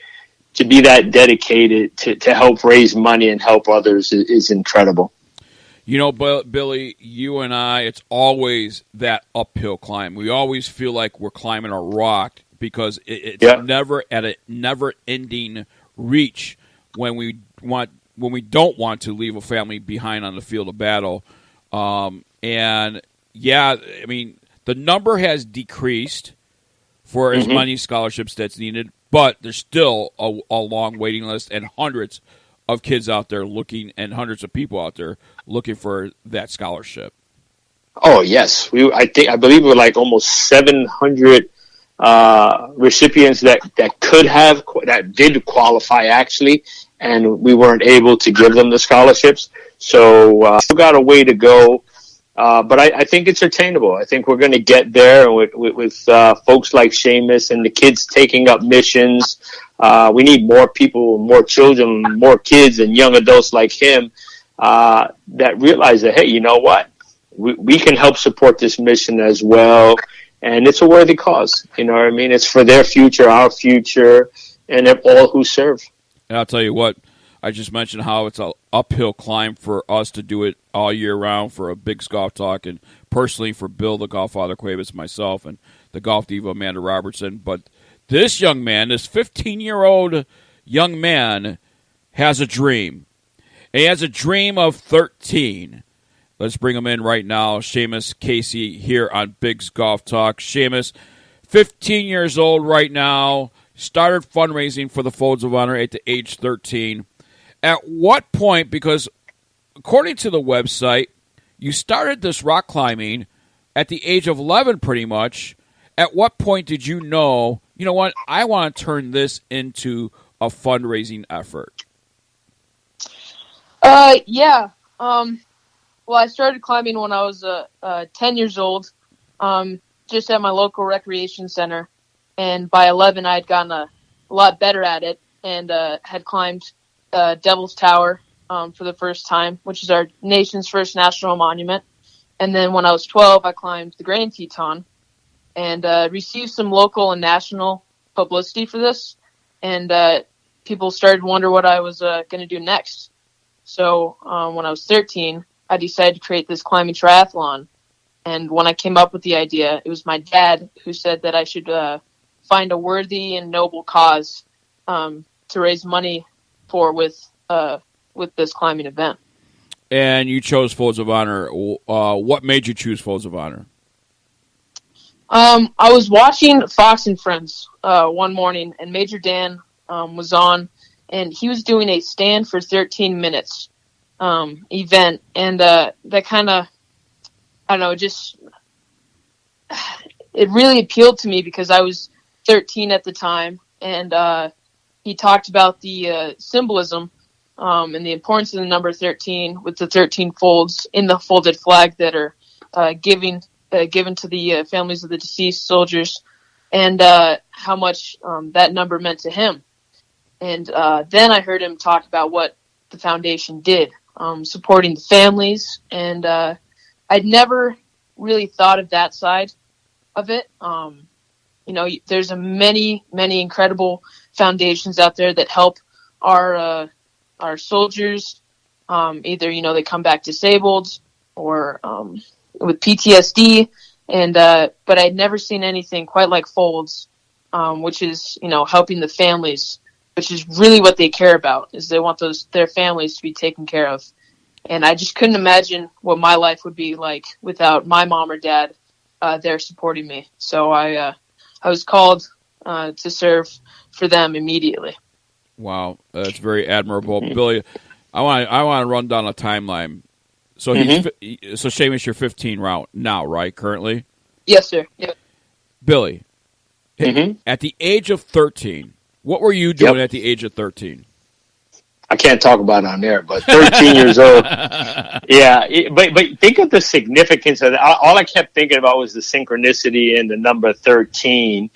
to be that dedicated to help raise money and help others is incredible. Billy, you and I, it's always that uphill climb. We always feel like we're climbing a rock because it's never at a never-ending reach when we don't want to leave a family behind on the field of battle. The number has decreased for as many scholarships that's needed, but there's still a long waiting list and hundreds of kids out there looking, and hundreds of people out there looking for that scholarship. Oh yes, I believe we're like almost 700 recipients that did qualify actually, and we weren't able to give them the scholarships. So still got a way to go, but I think it's attainable. I think we're going to get there with folks like Seamus and the kids taking up missions. We need more people, more children, more kids and young adults like him that realize that, hey, you know what? We can help support this mission as well. And it's a worthy cause. You know what I mean? It's for their future, our future, and all who serve. And I'll tell you what, I just mentioned how it's an uphill climb for us to do it all year round for a BiGGs Golf Talk, and personally for Bill, the GolfFather Cuebas, myself, and the Golf Diva, Amanda Robertson. But this young man, this 15-year-old young man, has a dream. And he has a dream of 13. Let's bring him in right now. Seamus Casey here on BiGGs Golf Talk. Seamus, 15 years old right now, started fundraising for the Folds of Honor at the age 13. At what point, because according to the website, you started this rock climbing at the age of 11 pretty much. At what point did you know what, I want to turn this into a fundraising effort? Well, I started climbing when I was 10 years old, just at my local recreation center. And by 11, I had gotten a lot better at it and had climbed Devil's Tower for the first time, which is our nation's first national monument. And then when I was 12, I climbed the Grand Teton and received some local and national publicity for this. And people started to wonder what I was going to do next. So when I was 13, I decided to create this climbing triathlon. And when I came up with the idea, it was my dad who said that I should find a worthy and noble cause to raise money for with this climbing event. And you chose Folds of Honor. What made you choose Folds of Honor? I was watching Fox and Friends one morning, and Major Dan was on, and he was doing a stand for 13 minutes event, and that kind of, I don't know, it really appealed to me because I was 13 at the time, and he talked about the symbolism and the importance of the number 13 with the 13 folds in the folded flag that are given to the families of the deceased soldiers, and how much that number meant to him. And then I heard him talk about what the foundation did, supporting the families, and I'd never really thought of that side of it. There's many incredible foundations out there that help our soldiers. Either they come back disabled or with PTSD, and but I'd never seen anything quite like Folds, which is helping the families, which is really what they care about, is they want their families to be taken care of. And I just couldn't imagine what my life would be like without my mom or dad there supporting me. So I was called to serve for them immediately. Wow, that's very admirable, Billy. I want to run down a timeline. So so Seamus, you're 15 now, right? Currently. Yes, sir. Yep. Billy, at the age of 13, what were you doing at the age of 13? I can't talk about it on there, but 13 years old. Yeah, but think of the significance of that. All I kept thinking about was the synchronicity in the number 13.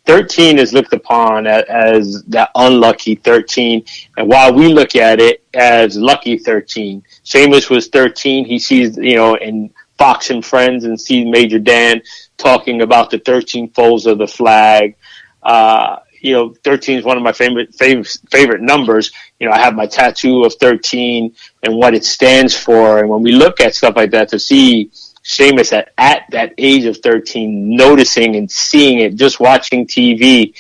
13 is looked upon as that unlucky 13, and while we look at it as lucky 13, Seamus was 13. He sees, in Fox and Friends, and sees Major Dan talking about the 13 folds of the flag. 13 is one of my favorite numbers. I have my tattoo of 13 and what it stands for. And when we look at stuff like that, to see Seamus at that age of 13, noticing and seeing it, just watching TV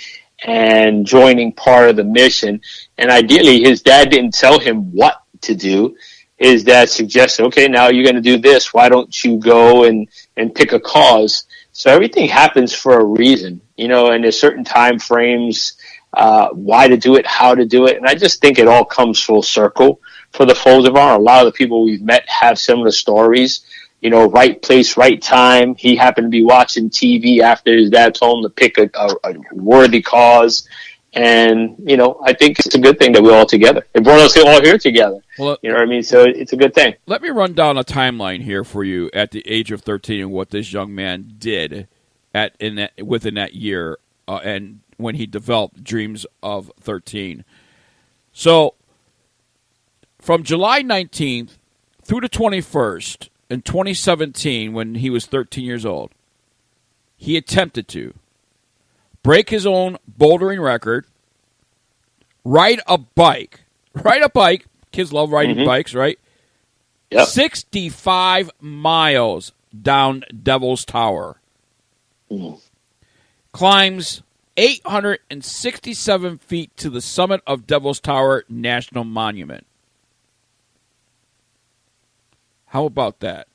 and joining part of the mission. And ideally, his dad didn't tell him what to do. His dad suggested, okay, now you're going to do this. Why don't you go and pick a cause? So everything happens for a reason, and there's certain time frames, why to do it, how to do it. And I just think it all comes full circle for the Folds of Honor. A lot of the people we've met have similar stories, right place, right time. He happened to be watching TV after his dad told him to pick a worthy cause. And, I think it's a good thing that we're all together. It brought us all here together. Well, you know what I mean? So it's a good thing. Let me run down a timeline here for you at the age of 13 and what this young man did within that year and when he developed Dreams of 13. So from July 19th through the 21st in 2017, when he was 13 years old, he attempted to break his own bouldering record, ride a bike. Kids love riding bikes, right? Yep. 65 miles down Devil's Tower. Climbs 867 feet to the summit of Devil's Tower National Monument. How about that?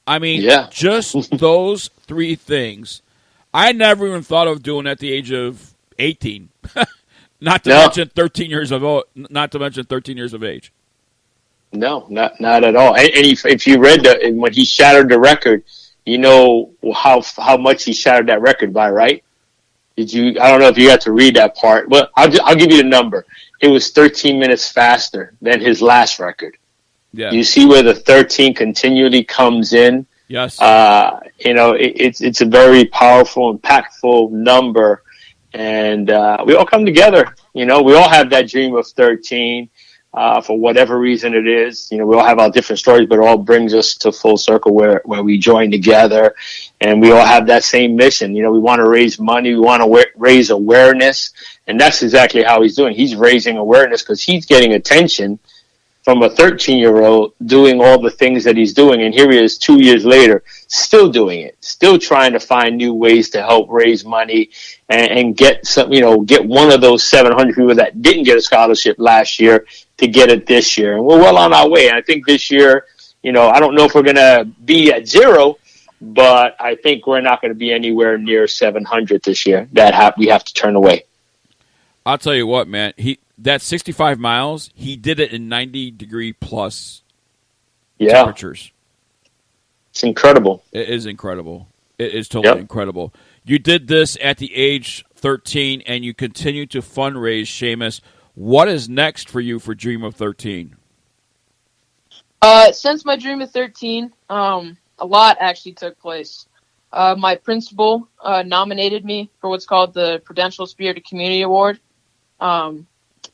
I mean, just those three things. I never even thought of doing at the age of 18. Not to mention 13 years of age. No, not at all. And if you read when he shattered the record, how much he shattered that record by, right? Did you? I don't know if you got to read that part. Well, I'll give you the number. It was 13 minutes faster than his last record. Yeah. You see where the 13 continually comes in. Yes. It's a very powerful, impactful number, and we all come together. We all have that dream of 13 for whatever reason it is. We all have our different stories, but it all brings us to full circle where we join together, and we all have that same mission. We want to raise money, we want to raise awareness, and that's exactly how he's doing. He's raising awareness because he's getting attention from a 13-year-old doing all the things that he's doing. And here he is 2 years later, still doing it, still trying to find new ways to help raise money and get get one of those 700 people that didn't get a scholarship last year to get it this year. And we're well on our way. And I think this year, I don't know if we're going to be at zero, but I think we're not going to be anywhere near 700 this year that we have to turn away. I'll tell you what, man, that 65 miles, he did it in 90-degree plus temperatures. It's incredible. It is incredible. It is totally incredible. You did this at the age 13, and you continue to fundraise, Seamus. What is next for you for Dream of 13? Since my Dream of 13, a lot actually took place. My principal nominated me for what's called the Prudential Spirited Community Award,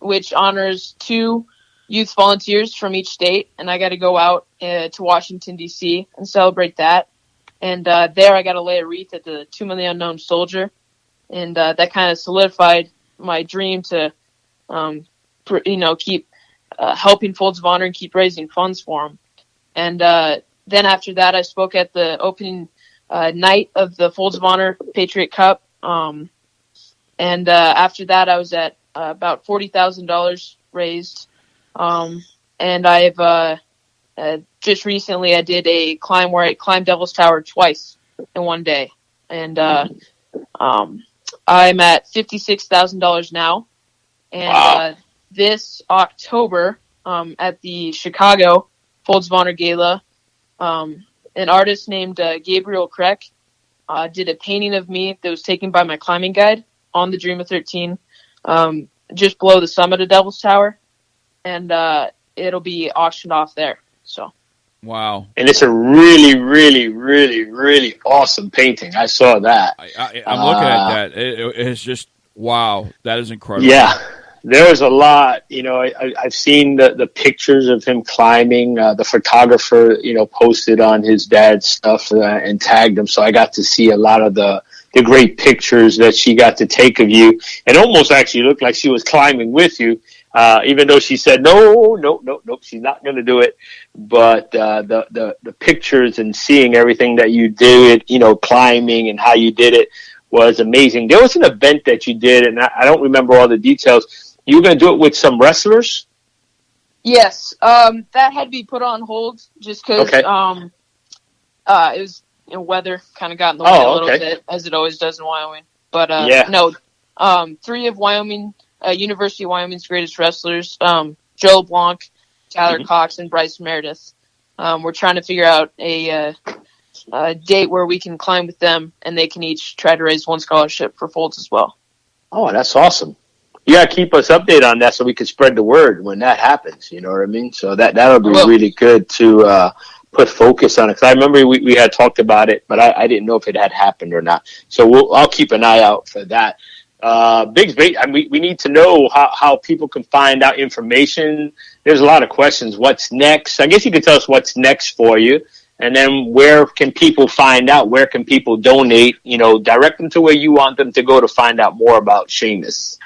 which honors 2 youth volunteers from each state, and I got to go out to Washington, D.C. and celebrate that. And there I got to lay a wreath at the Tomb of the Unknown Soldier, and that kind of solidified my dream to, keep helping Folds of Honor and keep raising funds for them. And then after that, I spoke at the opening night of the Folds of Honor Patriot Cup. And after that, I was at about $40,000 raised. And I've just recently I did a climb where I climbed Devil's Tower twice in one day. And I'm at $56,000 now. And this October, at the Chicago Folds of Honor Gala, an artist named Gabriel Kreck did a painting of me that was taken by my climbing guide on the Dream of 13, just below the summit of Devil's Tower, and it'll be auctioned off there. So Wow. And it's a really, really, really, really awesome painting. I saw that. I'm looking at that. It's just, wow. That is incredible. Yeah. There's a lot, I've seen the pictures of him climbing. The photographer, posted on his dad's stuff and tagged him. So I got to see a lot of the great pictures that she got to take of you. It almost actually looked like she was climbing with you, even though she said, no, she's not going to do it. But the pictures and seeing everything that you did, climbing and how you did it was amazing. There was an event that you did, and I don't remember all the details. You were going to do it with some wrestlers? Yes. That had to be put on hold just because it was weather kind of got in the way a little bit, as it always does in Wyoming. But no, 3 of Wyoming, University of Wyoming's greatest wrestlers, Joe Blanc, Tyler Cox, and Bryce Meredith. We're trying to figure out a date where we can climb with them, and they can each try to raise one scholarship for Folds as well. Oh, that's awesome. You got to keep us updated on that so we can spread the word when that happens. You know what I mean? So that'll be really good to put focus on it. Because I remember we had talked about it, but I didn't know if it had happened or not. So I'll keep an eye out for that. Biggs, we need to know how people can find out information. There's a lot of questions. What's next? I guess you could tell us what's next for you. And then where can people find out? Where can people donate? Direct them to where you want them to go to find out more about Seamus.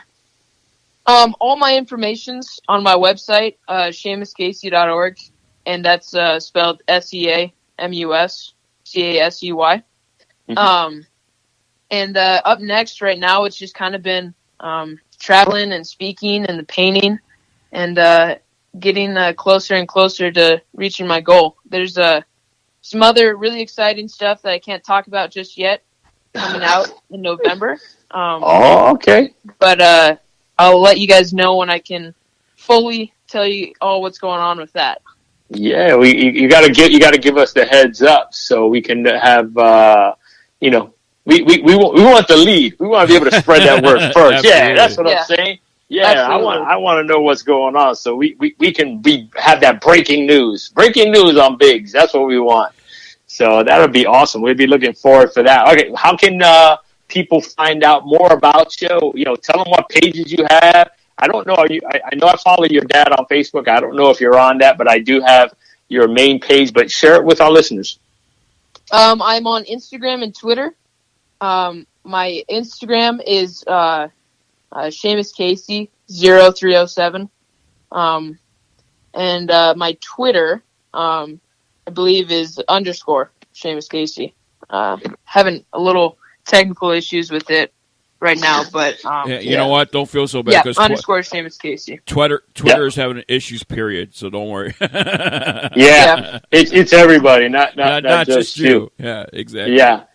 All my information's on my website, SeamusCasey.org, and that's spelled SeamusCasey. And up next right now, it's just kind of been traveling and speaking and the painting and getting closer and closer to reaching my goal. There's some other really exciting stuff that I can't talk about just yet coming out in November. Okay. But I'll let you guys know when I can fully tell you all what's going on with that. Yeah, you gotta give us the heads up so we can have we want the lead. We want to be able to spread that word first. Yeah, that's what I'm saying. Yeah, absolutely. I want to know what's going on so we can have that breaking news. Breaking news on Biggs. That's what we want. So that'll be awesome. We'll be looking forward for that. Okay, how can people find out more about you? Tell them what pages you have. I don't know. I know I follow your dad on Facebook. I don't know if you're on that, but I do have your main page. But share it with our listeners. I'm on Instagram and Twitter. My Instagram is Seamus Casey 0307. And my Twitter, I believe, is _ Seamus Casey. Having a little technical issues with it right now, but you know what? Don't feel so bad. Yeah, _ Seamus Casey. Twitter is having issues. Period. So don't worry. It's everybody, not just you. Yeah, exactly. Yeah.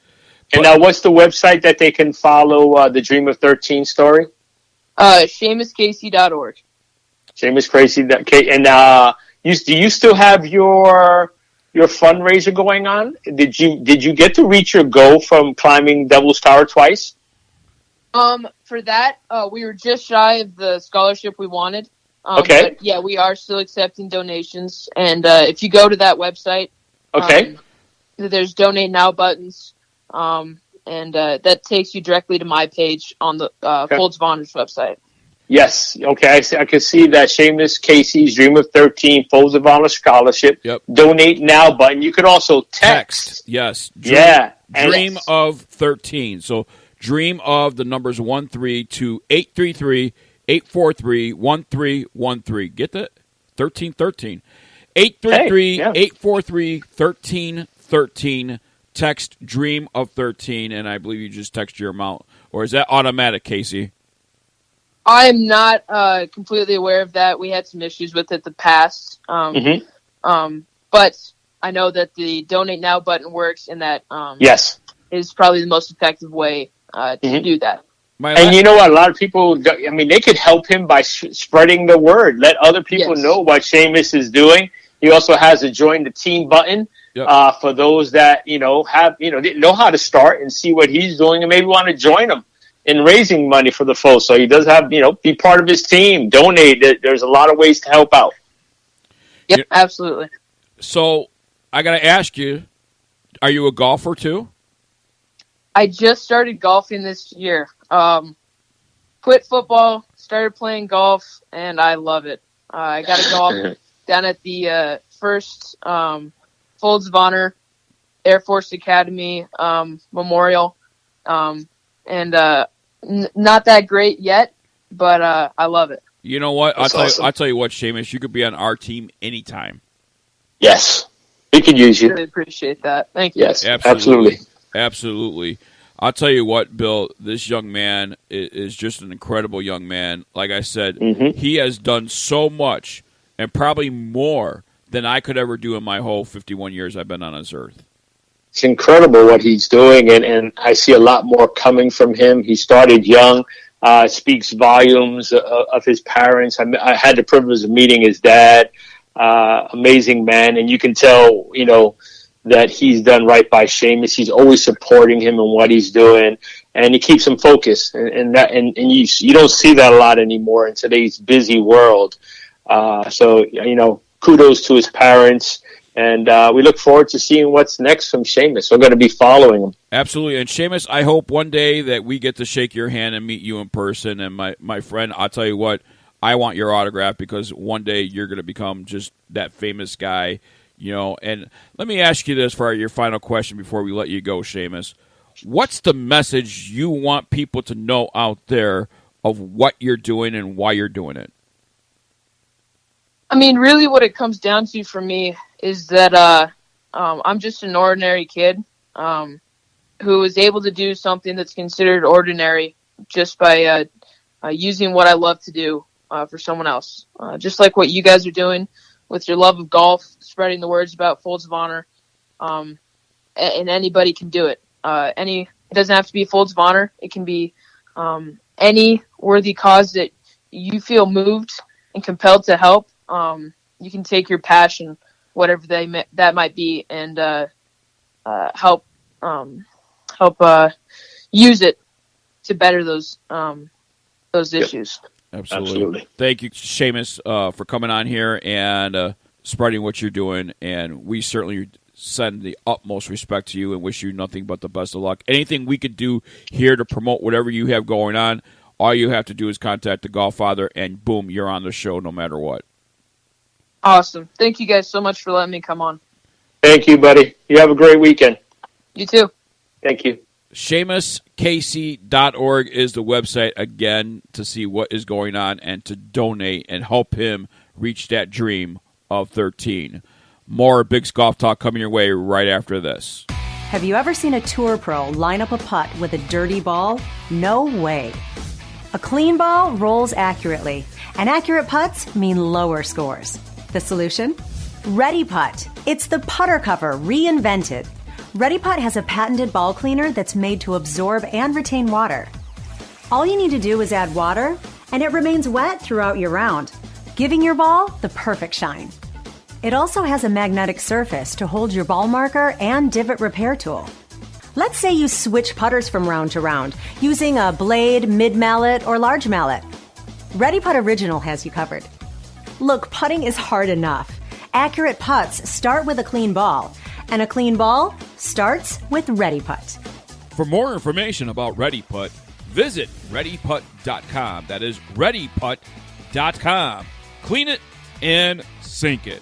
And now, what's the website that they can follow the Dream of 13 story? SeamusCasey.org. Seamus Casey. And do you still have your fundraiser going on? Did you get to reach your goal from climbing Devil's Tower twice? For that, we were just shy of the scholarship we wanted. Okay. But yeah, we are still accepting donations, and if you go to that website, there's donate now buttons, and that takes you directly to my page on the Folds of Honor's website. Yes. Okay. I can see that Seamus Casey's Dream of 13 Folds of Honor Scholarship. Yep. Donate now button. You can also text. Yes. Dream of 13. So Dream of the numbers 13 to 833-843-1313. Get that? 1313. 833-843-1313. Text Dream of 13, and I believe you just text your amount. Or is that automatic, Casey? I'm not completely aware of that. We had some issues with it in the past. But I know that the Donate Now button works, and that is probably the most effective way to do that. And you know what? A lot of people, they could help him by spreading the word. Let other people know what Seamus is doing. He also has a Join the Team button for those that, didn't know how to start and see what he's doing and maybe want to join him in raising money for the folks. So he does have, be part of his team, donate. There's a lot of ways to help out. Yep, absolutely. So I got to ask you, are you a golfer too? I just started golfing this year. Quit football, started playing golf, and I love it. I got to golf down at the first Folds of Honor Air Force Academy Memorial, and not that great yet, but I love it. You know what? That's I'll tell you what, Seamus, you could be on our team anytime. Yes. We could use you. Really appreciate that. Thank you. Yes, absolutely. Absolutely. I'll tell you what, Bill, this young man is just an incredible young man. Like I said, he has done so much and probably more than I could ever do in my whole 51 years I've been on this earth. It's incredible what he's doing, and I see a lot more coming from him. He started young, speaks volumes of his parents. I had the privilege of meeting his dad, amazing man, and you can tell, that he's done right by Seamus. He's always supporting him in what he's doing, and he keeps him focused. And you don't see that a lot anymore in today's busy world. So kudos to his parents, and we look forward to seeing what's next from Seamus. We're going to be following him. Absolutely. And Seamus, I hope one day that we get to shake your hand and meet you in person. And my friend, I'll tell you what, I want your autograph because one day you're going to become just that famous guy. And let me ask you this for your final question before we let you go, Seamus. What's the message you want people to know out there of what you're doing and why you're doing it? I mean, really what it comes down to for me is that I'm just an ordinary kid who is able to do something that's considered ordinary just by using what I love to do for someone else. Just like what you guys are doing with your love of golf, spreading the words about Folds of Honor, and anybody can do it. It doesn't have to be Folds of Honor. It can be any worthy cause that you feel moved and compelled to help. You can take your passion, whatever that might be, and help use it to better those issues. Absolutely. Thank you, Seamus, for coming on here and spreading what you're doing. And we certainly send the utmost respect to you and wish you nothing but the best of luck. Anything we could do here to promote whatever you have going on, all you have to do is contact the GolFFather, and boom, you're on the show no matter what. Awesome. Thank you guys so much for letting me come on. Thank you, buddy. You have a great weekend. You too. Thank you. SeamusCasey.org is the website, again, to see what is going on and to donate and help him reach that dream of 13. More Bigg's Golf Talk coming your way right after this. Have you ever seen a tour pro line up a putt with a dirty ball? No way. A clean ball rolls accurately, and accurate putts mean lower scores. The solution? Ready Putt. It's the putter cover reinvented. Ready Putt has a patented ball cleaner that's made to absorb and retain water. All you need to do is add water, and it remains wet throughout your round, giving your ball the perfect shine. It also has a magnetic surface to hold your ball marker and divot repair tool. Let's say you switch putters from round to round using a blade, mid-mallet, or large mallet. Ready Putt Original has you covered. Look, putting is hard enough. Accurate putts start with a clean ball, and a clean ball starts with Ready Putt. For more information about Ready Putt, visit ReadyPutt.com. That is ReadyPutt.com. Clean it and sink it.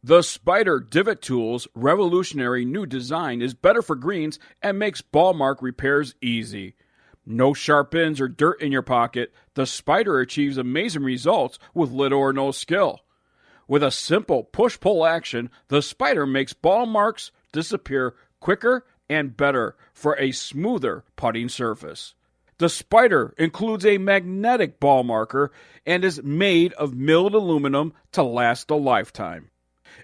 The Spider Divot Tool's revolutionary new design is better for greens and makes ball mark repairs easy. No sharp ends or dirt in your pocket, the Spider achieves amazing results with little or no skill. With a simple push-pull action, the Spider makes ball marks disappear quicker and better for a smoother putting surface. The Spider includes a magnetic ball marker and is made of milled aluminum to last a lifetime.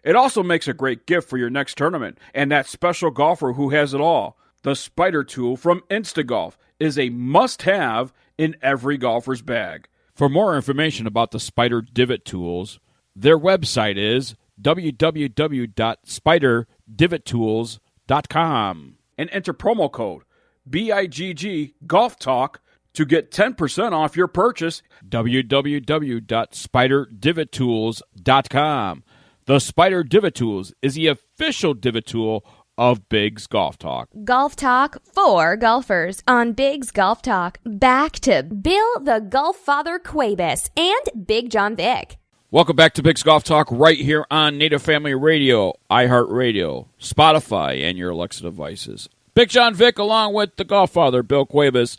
It also makes a great gift for your next tournament and that special golfer who has it all. The Spider tool from Instagolf is a must-have in every golfer's bag. For more information about the Spider Divot Tools, their website is www.spiderdivot.tools.com and enter promo code BIGG Golf Talk to get 10% off your purchase. www.spiderdivottools.com. The Spider Divot Tools is the official divot tool of Bigg's Golf Talk. Golf Talk for golfers on Bigg's Golf Talk. Back to Bill the GolfFather Cuebas and Bigg Jon Vick. Welcome back to Bigg's Golf Talk right here on Native Family Radio, iHeartRadio, Spotify, and your Alexa devices. Bigg Jon Vick along with the GolfFather, Bill Cuebas,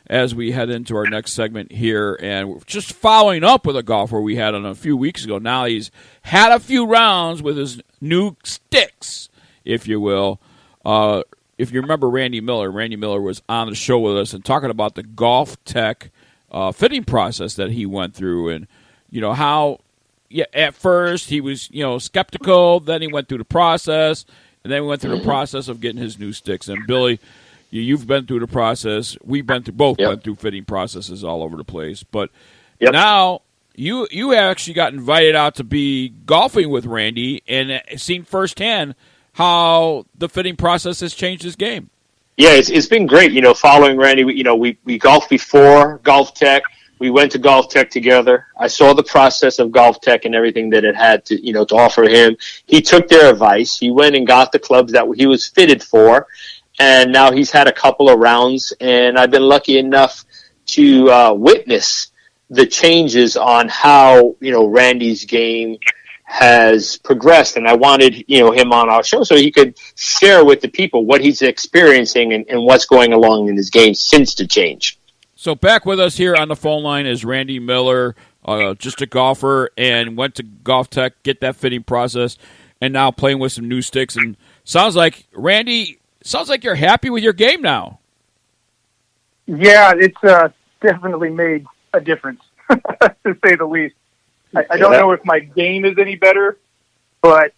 as we head into our next segment here. And we're just following up with a golfer we had on a few weeks ago. Now he's had a few rounds with his new sticks, if you will. If you remember Randy Miller was on the show with us and talking about the GolfTec fitting process that he went through, and how at first he was skeptical, then he went through the process, and then we went through the process of getting his new sticks. And Billy, you've been through the process. We've been through went through fitting processes all over the place, but now you actually got invited out to be golfing with Randy and seen firsthand how the fitting process has changed his game. Yeah, it's been great. Following Randy, we golfed before GolfTec. We went to GolfTec together. I saw the process of GolfTec and everything that it had to, to offer him. He took their advice. He went and got the clubs that he was fitted for, and now he's had a couple of rounds. And I've been lucky enough to witness the changes on how Randy's game has progressed, and I wanted him on our show so he could share with the people what he's experiencing and what's going along in his game since the change. So back with us here on the phone line is Randy Miller, just a golfer, and went to GolfTec, get that fitting process, and now playing with some new sticks. And Randy, sounds like you're happy with your game now. Yeah, it's definitely made a difference, to say the least. I don't know if my game is any better, but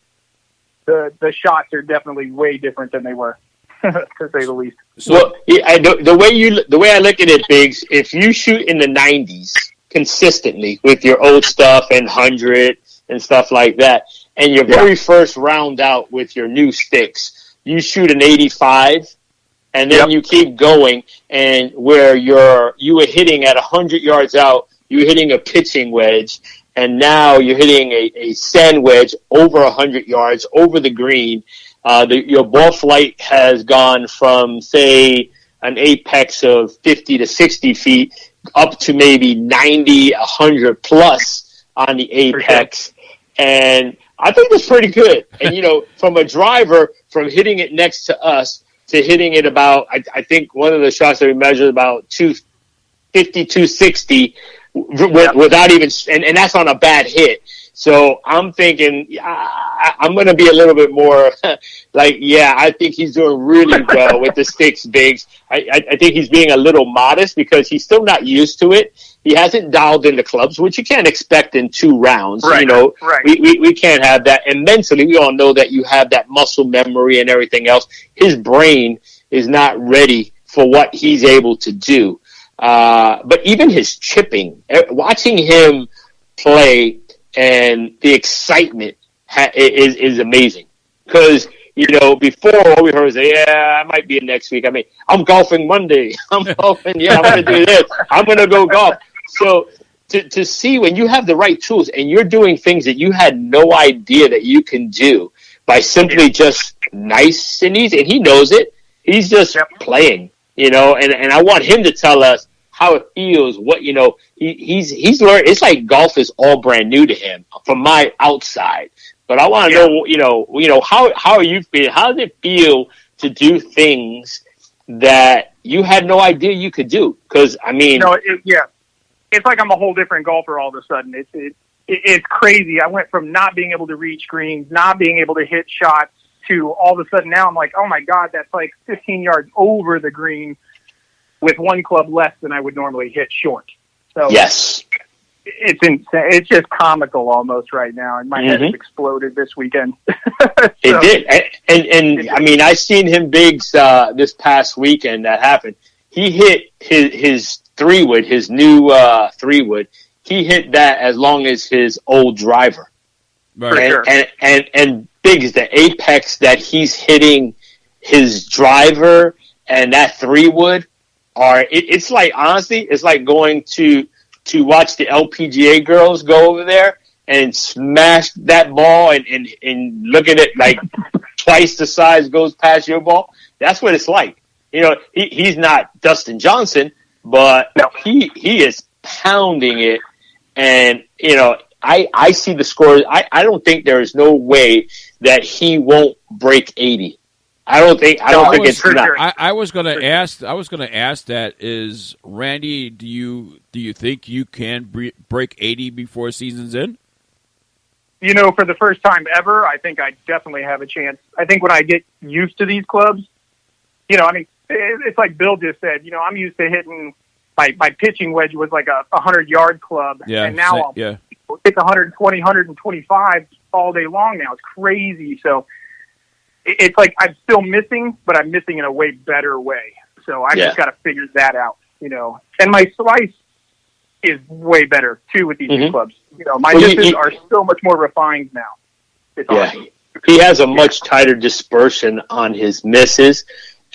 the shots are definitely way different than they were, to say the least. Well, the way I look at it, Biggs, if you shoot in the 90s consistently with your old stuff and 100 and stuff like that, and your very first round out with your new sticks, you shoot an 85, and then you keep going, and where you were hitting at 100 yards out, you were hitting a pitching wedge, and now you're hitting a sand wedge over 100 yards over the green. Your ball flight has gone from, say, an apex of 50 to 60 feet up to maybe 90, 100 plus on the apex. And I think that's pretty good. And, from a driver, from hitting it next to us to hitting it about, I think one of the shots that we measured about 250, 260 without even, and that's on a bad hit. So I'm thinking I'm going to be a little bit more I think he's doing really well with the sticks, Biggs. I think he's being a little modest because he's still not used to it. He hasn't dialed in the clubs, which you can't expect in 2 rounds. Right. We can't have that. And mentally, we all know that you have that muscle memory and everything else. His brain is not ready for what he's able to do. But even his chipping, watching him play, and the excitement is amazing. Because, before all we heard was, I might be in next week. I mean, I'm golfing Monday. I'm golfing, I'm going to do this. I'm going to go golf. So to see when you have the right tools and you're doing things that you had no idea that you can do by simply just nice and easy, and he knows it. He's just playing, and I want him to tell us how it feels, he's learned. It's like golf is all brand new to him from my outside. But I want to know, how are you feeling? How does it feel to do things that you had no idea you could do? Because it's like I'm a whole different golfer all of a sudden. It's crazy. I went from not being able to reach greens, not being able to hit shots, to all of a sudden now I'm like, oh my God, that's like 15 yards over the green with one club less than I would normally hit short. So yes, it's insane. It's just comical almost right now, and my head has exploded this weekend. It did, and I mean, I seen him Biggs this past weekend. That happened. He hit his 3-wood, his new 3-wood. He hit that as long as his old driver. Right. And Biggs, the apex that he's hitting his driver and that 3-wood. it's like, honestly, it's like going to watch the LPGA girls go over there and smash that ball and look at it like twice the size goes past your ball. That's what it's like. He's not Dustin Johnson, but he is pounding it. And, I see the scores. I don't think there is no way that he won't break 80. I don't think it's not. I was going to ask that is, Randy, do you think you can break 80 before season's in? For the first time ever, I think I definitely have a chance. I think when I get used to these clubs, it's like Bill just said, I'm used to hitting my pitching wedge was like a 100-yard club. Yeah, and now I'll hit 120, 125 all day long now. It's crazy. So it's like I'm still missing, but I'm missing in a way better way. So I just got to figure that out, And my slice is way better, too, with these new clubs. My misses are so much more refined now. It's awesome. He has a much tighter dispersion on his misses.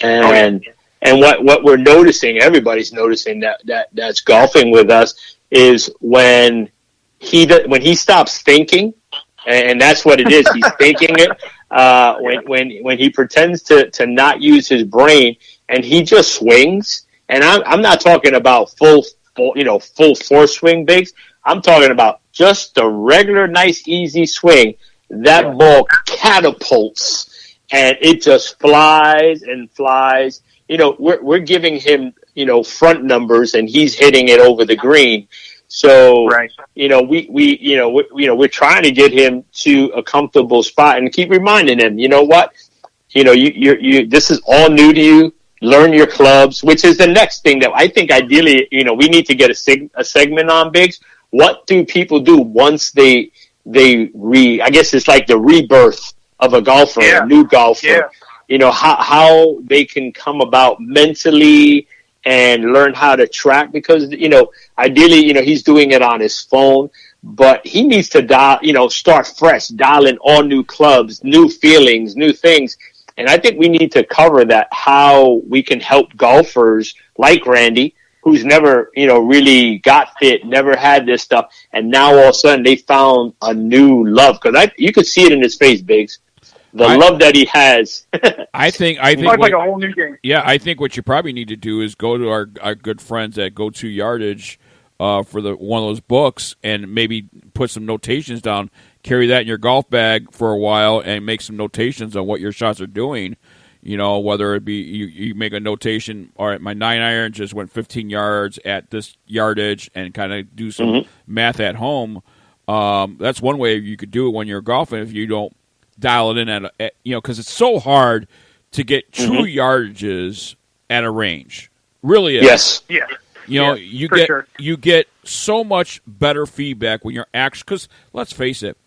And what we're noticing, everybody's noticing that's golfing with us, is when he stops thinking, and that's what it is. He's thinking it. When he pretends to not use his brain and he just swings. And I'm not talking about full force swing, Biggs. I'm talking about just the regular, nice, easy swing. That ball catapults and it just flies and flies. We're giving him, front numbers and he's hitting it over the green. So, we're trying to get him to a comfortable spot and keep reminding him, this is all new to you. Learn your clubs, which is the next thing that I think ideally, we need to get a segment on, Biggs. What do people do once I guess it's like the rebirth of a golfer, a new golfer. How they can come about mentally and learn how to track, because, ideally, he's doing it on his phone, but he needs to start fresh, dial in all new clubs, new feelings, new things. And I think we need to cover that, how we can help golfers like Randy, who's never, really got fit, never had this stuff. And now all of a sudden they found a new love, because you could see it in his face, Biggs. The love that he has. I think it's like a whole new game. Yeah, I think what you probably need to do is go to our good friends at Go To Yardage for one of those books and maybe put some notations down. Carry that in your golf bag for a while and make some notations on what your shots are doing. Whether it be you make a notation, all right, my 9-iron just went 15 yards at this yardage, and kind of do some math at home. That's one way you could do it when you're golfing if you don't dial it in at because it's so hard to get true yardages at a range. Really is. Yes. Yeah. You get so much better feedback when you're actually, because let's face it,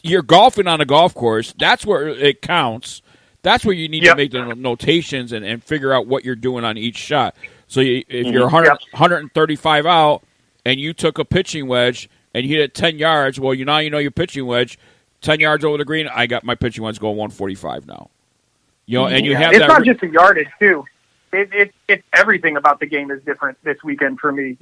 you're golfing on a golf course. That's where it counts. That's where you need to make the notations and figure out what you're doing on each shot. So if you're 135 out and you took a pitching wedge and you hit it 10 yards, well, now you know your pitching wedge. 10 yards over the green, I got my pitching wedge going 145 now. And you have it's not just the yardage, too. It's everything about the game is different this weekend for me.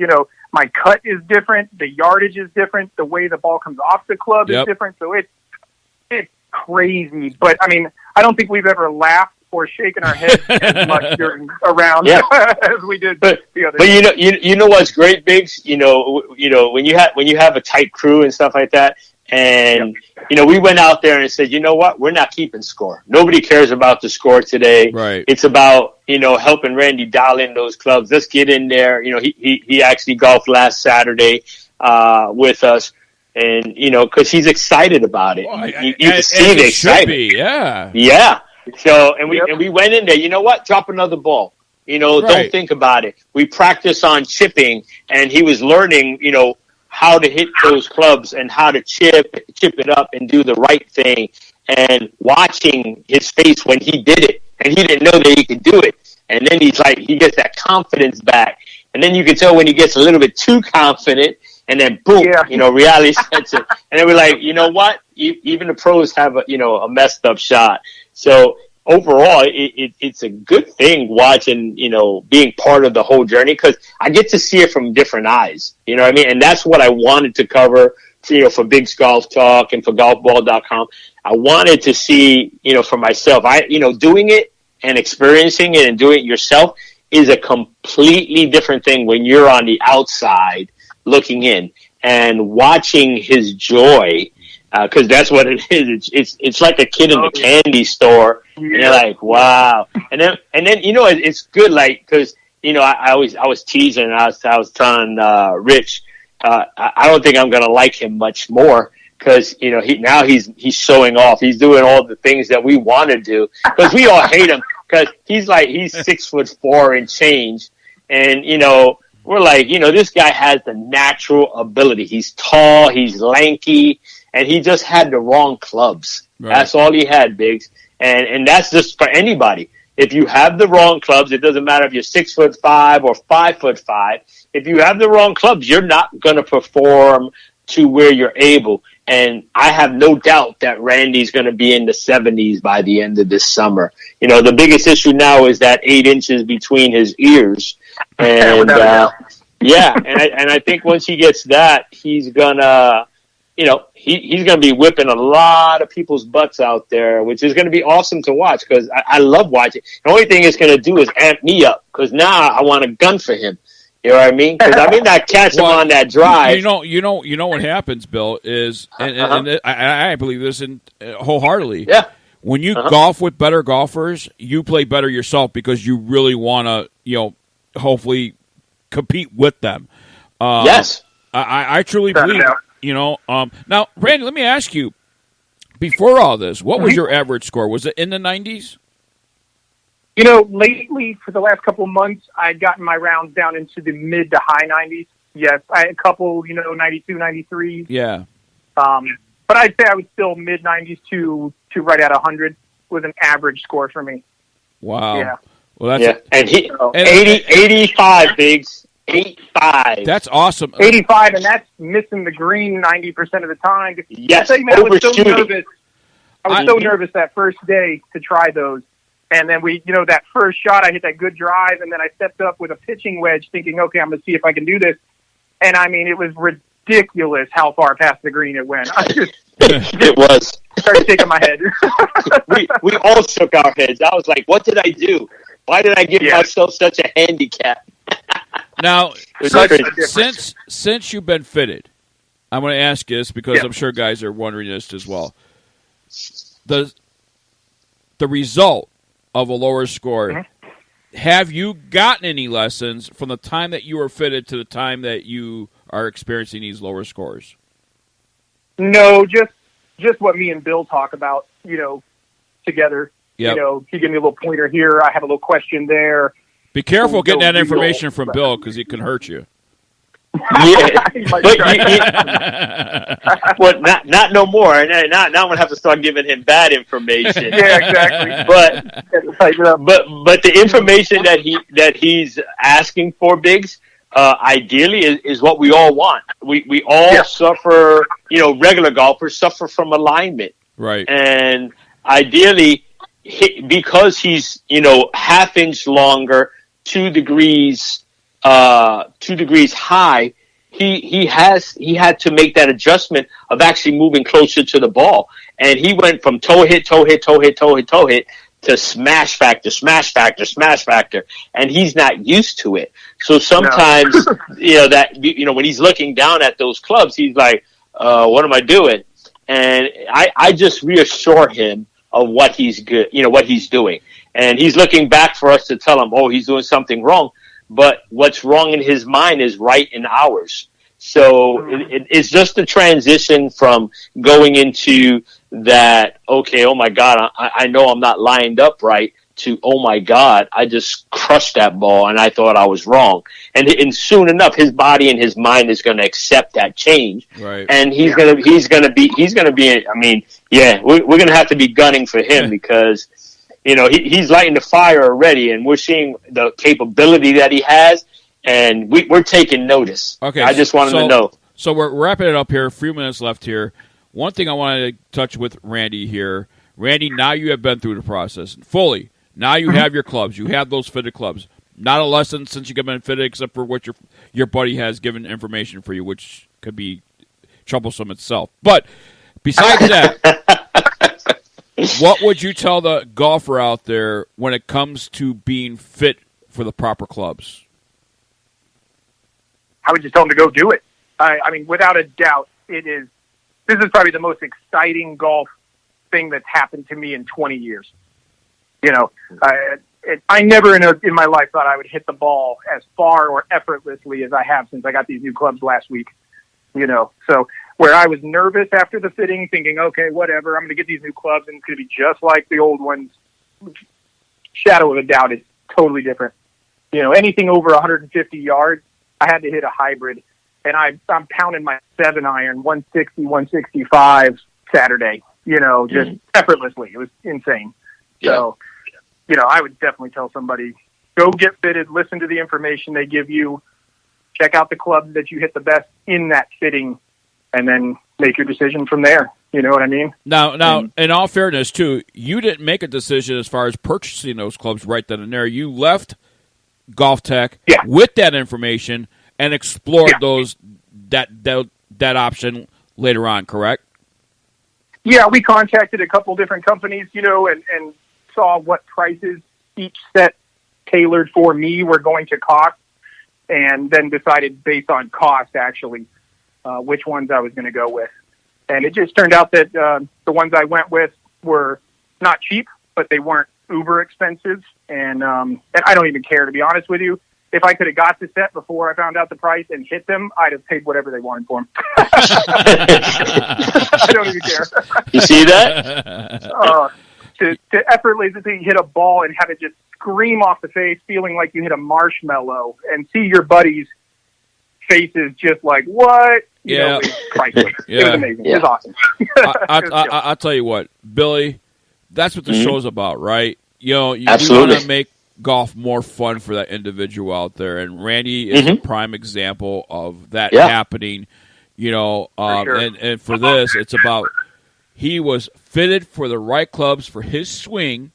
My cut is different. The yardage is different. The way the ball comes off the club is different. So it's crazy. But, I don't think we've ever laughed or shaken our heads as much during a round as we did the other day. But you know what's great, Biggs? When you have a tight crew and stuff like that, and we went out there and said, you know what? We're not keeping score. Nobody cares about the score today. Right. It's about helping Randy dial in those clubs. Let's get in there. He actually golfed last Saturday with us, and because he's excited about it. Well, you can see the excitement. Yeah. So we went in there. You know what? Drop another ball. Don't think about it. We practice on chipping, and he was learning. How to hit those clubs and how to chip it up and do the right thing, and watching his face when he did it, and he didn't know that he could do it. And then he gets that confidence back. And then you can tell when he gets a little bit too confident, and then boom, reality sets in. And then we're like, you know what? Even the pros have a messed up shot. So overall, it's a good thing watching, being part of the whole journey, because I get to see it from different eyes. You know what I mean? And that's what I wanted to cover, for Bigg's Golf Talk and for golfball.com. I wanted to see, for myself, doing it and experiencing it and doing it yourself is a completely different thing when you're on the outside looking in and watching his joy. Cause that's what it is. It's like a kid in the candy store. And you're like, wow. And then, it's good. Like, cause, I was teasing and I was telling, Rich, I don't think I'm going to like him much more. Cause, he's showing off. He's doing all the things that we want to do. Cause we all hate him. Cause he's 6'4" and change. And, we're like, this guy has the natural ability. He's tall, he's lanky, and he just had the wrong clubs. Right. That's all he had, Biggs. And that's just for anybody. If you have the wrong clubs, it doesn't matter if you're 6'5" or 5'5". If you have the wrong clubs, you're not going to perform to where you're able. And I have no doubt that Randy's going to be in the 70s by the end of this summer. The biggest issue now is that 8 inches between his ears. And, and I think once he gets that, he's gonna, he's gonna be whipping a lot of people's butts out there, which is gonna be awesome to watch, because I love watching. The only thing it's gonna do is amp me up, because now I want a gun for him. You know what I mean? Because I may not catch him on that drive. You know what happens, Bill, is, and I believe this wholeheartedly. Yeah. When you golf with better golfers, you play better yourself, because you really want to, hopefully compete with them. Yes. I truly believe, now, Randy, let me ask you, before all this, what was your average score? Was it in the 90s? Lately, for the last couple of months, I'd gotten my rounds down into the mid to high 90s. Yes, I had a couple, 92, 93. Yeah. But I'd say I was still mid 90s to right at 100 with an average score for me. Wow. Yeah. Well, that's and 85, Biggs. 85. That's awesome. 85, and that's missing the green 90% of the time. Yes, I was so nervous. I was so nervous that first day to try those. And then that first shot, I hit that good drive, and then I stepped up with a pitching wedge thinking, okay, I'm going to see if I can do this. And, it was ridiculous how far past the green it went. It was. I started shaking my head. we all shook our heads. I was like, what did I do? Why did I give myself such a handicap? Now, since you've been fitted, I'm going to ask you this, because I'm sure guys are wondering this as well. The result of a lower score, have you gotten any lessons from the time that you were fitted to the time that you are experiencing these lower scores? No, just what me and Bill talk about, together. Yep. He gave me a little pointer here. I have a little question there. Be careful getting that information from Bill, because he can hurt you. Yeah, but not no more. And now I'm gonna have to start giving him bad information. Yeah, exactly. But the information that he's asking for, Biggs, ideally is what we all want. We all suffer. Regular golfers suffer from alignment, right? And ideally, because he's half inch longer, 2 degrees high, he had to make that adjustment of actually moving closer to the ball, and he went from toe hit to smash factor, and he's not used to it. So sometimes when he's looking down at those clubs, he's like, what am I doing? And I just reassure him of what he's what he's doing, and he's looking back for us to tell him, he's doing something wrong. But what's wrong in his mind is right in ours. So it's just a transition from going into that, okay, oh my God, I know I'm not lined up right, to, oh my God, I just crushed that ball and I thought I was wrong. And soon enough, his body and his mind is going to accept that change. Right. And he's going to be, I mean, yeah, we're going to have to be gunning for him because, he's lighting the fire already, and we're seeing the capability that he has, and we're taking notice. Okay. I just wanted to know. So we're wrapping it up here. A few minutes left here. One thing I wanted to touch with Randy here. Randy, now you have been through the process fully. Now you have your clubs. You have those fitted clubs. Not a lesson since you've been fitted, except for what your buddy has given information for you, which could be troublesome itself. But besides that, what would you tell the golfer out there when it comes to being fit for the proper clubs? I would just tell them to go do it. I mean, without a doubt, this is probably the most exciting golf thing that's happened to me in 20 years. You know, I never in my life thought I would hit the ball as far or effortlessly as I have since I got these new clubs last week. You know, so where I was nervous after the fitting, thinking, okay, whatever, I'm going to get these new clubs and it's going to be just like the old ones. Shadow of a doubt, it's totally different. You know, anything over 150 yards, I had to hit a hybrid, and I'm pounding my 7-iron, 160, 165 Saturday, you know, just effortlessly. It was insane. Yeah. So, you know, I would definitely tell somebody, go get fitted, listen to the information they give you, check out the clubs that you hit the best in that fitting, and then make your decision from there. You know what I mean? Now, in all fairness, too, you didn't make a decision as far as purchasing those clubs right then and there. You left GolfTec with that information and explored that option later on, correct? Yeah, we contacted a couple different companies, you know, and saw what prices each set tailored for me were going to cost, and then decided based on cost, actually, which ones I was going to go with. And it just turned out that the ones I went with were not cheap, but they weren't uber expensive. And I don't even care, to be honest with you. If I could have got the set before I found out the price and hit them, I'd have paid whatever they wanted for them. I don't even care. You see that? To effortlessly hit a ball and have it just scream off the face, feeling like you hit a marshmallow, and see your buddies' faces just like, what? You know, it was priceless. It was amazing. It was awesome. I'll tell you what, Billy, that's what the show's about, right? You know, you want to make golf more fun for that individual out there, and Randy is a prime example of that happening. You know, and for this, it's about he was fitted for the right clubs for his swing.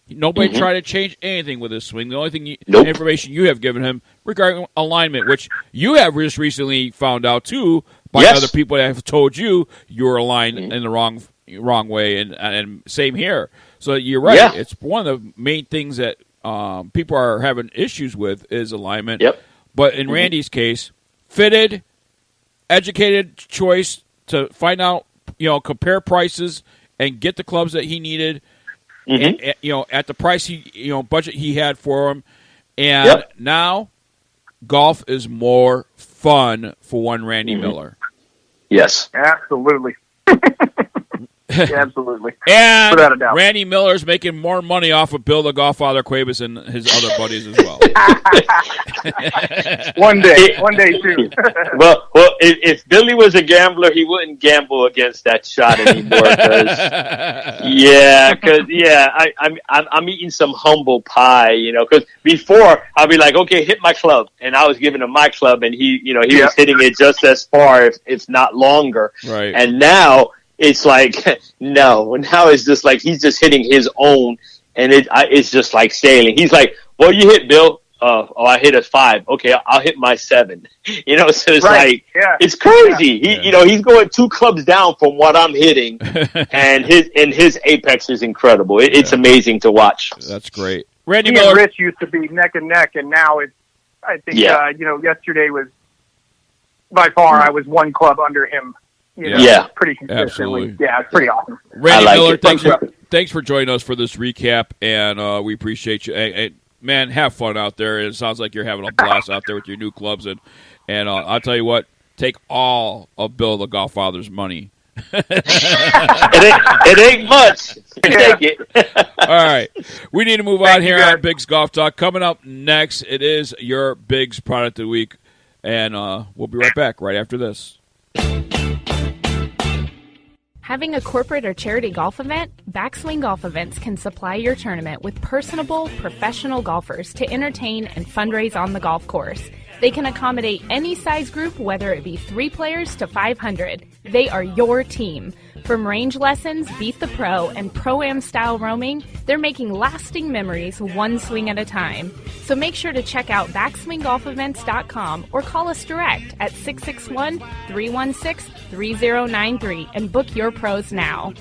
Nobody tried to change anything with his swing. The only thing information you have given him regarding alignment, which you have just recently found out too by other people that have told you were aligned in the wrong way, and same here. So you're right. Yeah. It's one of the main things that people are having issues with is alignment. Yep. But in Randy's case, fitted, educated choice to find out, you know, compare prices and get the clubs that he needed. And, you know, at the price budget he had for him, and now golf is more fun for one Randy Miller. Yes, absolutely. Absolutely. And without a doubt, Randy Miller's making more money off of Bill the GolfFather Cuebas and his other buddies as well. One day too. well, if Billy was a gambler, he wouldn't gamble against that shot anymore. I'm eating some humble pie, you know. Because before I'd be like, okay, hit my club, and I was giving him my club, and he was hitting it just as far, if not longer. Right. And now it's like, no. Now it's just like he's just hitting his own, and it's just like sailing. He's like, well, you hit, Bill. I hit a 5. Okay, I'll hit my 7. You know, so it's like, it's crazy. He's going 2 clubs down from what I'm hitting, and his apex is incredible. It's amazing to watch. That's great. Randy Miller and Rich used to be neck and neck, and now it's, I think, yesterday was by far I was 1 club under him. You know, pretty consistently. Absolutely. Yeah, it's pretty awesome. Randy Miller, thanks for joining us for this recap, and we appreciate you. And, man, have fun out there. It sounds like you're having a blast out there with your new clubs, and I'll tell you what, take all of Bill the GolfFather's money. it ain't much. Take it. All right, we need to move on here on Biggs Golf Talk. Coming up next, it is your Biggs Product of the Week, and we'll be right back right after this. Having a corporate or charity golf event? Backswing Golf Events can supply your tournament with personable, professional golfers to entertain and fundraise on the golf course. They can accommodate any size group, whether it be 3 players to 500. They are your team. From range lessons, Beat the Pro, and Pro-Am style roaming, they're making lasting memories one swing at a time. So make sure to check out backswinggolfevents.com or call us direct at 661-316-3093 and book your pros now.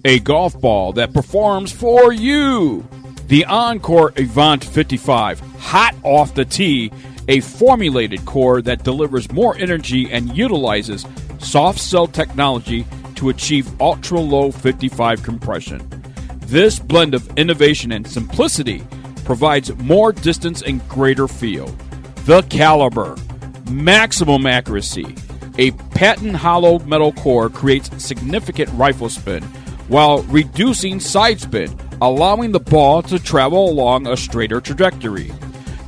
A golf ball that performs for you. The Encore Avant 55, hot off the tee, a formulated core that delivers more energy and utilizes soft cell technology to achieve ultra-low 55 compression. This blend of innovation and simplicity provides more distance and greater feel. The Caliber, maximum accuracy. A patent hollow metal core creates significant rifle spin while reducing side spin, allowing the ball to travel along a straighter trajectory.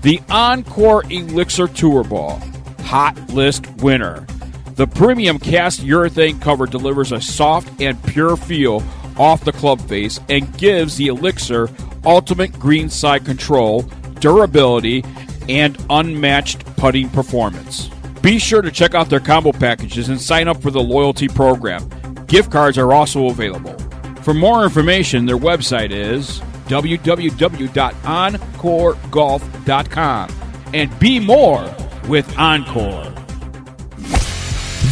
The Encore Elixir Tour Ball, hot list winner. The premium cast urethane cover delivers a soft and pure feel off the club face and gives the Elixir ultimate greenside control, durability, and unmatched putting performance. Be sure to check out their combo packages and sign up for the loyalty program. Gift cards are also available. For more information, their website is www.encoregolf.com. And be more with Encore.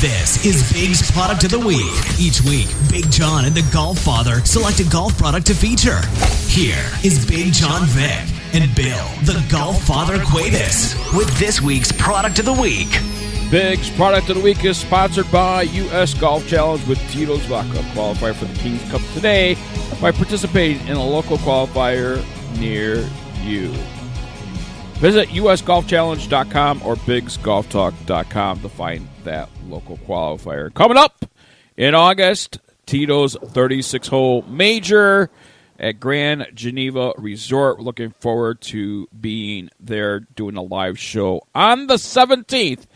This is Bigg's Product of the Week. Each week, Bigg Jon and the GolFFather select a golf product to feature. Here is Bigg Jon Vick and Bill, the GolFFather Cuebas, with this week's Product of the Week. Bigg's Product of the Week is sponsored by U.S. Golf Challenge with Tito's Vodka. Qualify for the King's Cup today by participating in a local qualifier near you. Visit usgolfchallenge.com or biggsgolftalk.com to find that local qualifier. Coming up in August, Tito's 36-hole major at Grand Geneva Resort. Looking forward to being there doing a live show on the 17th.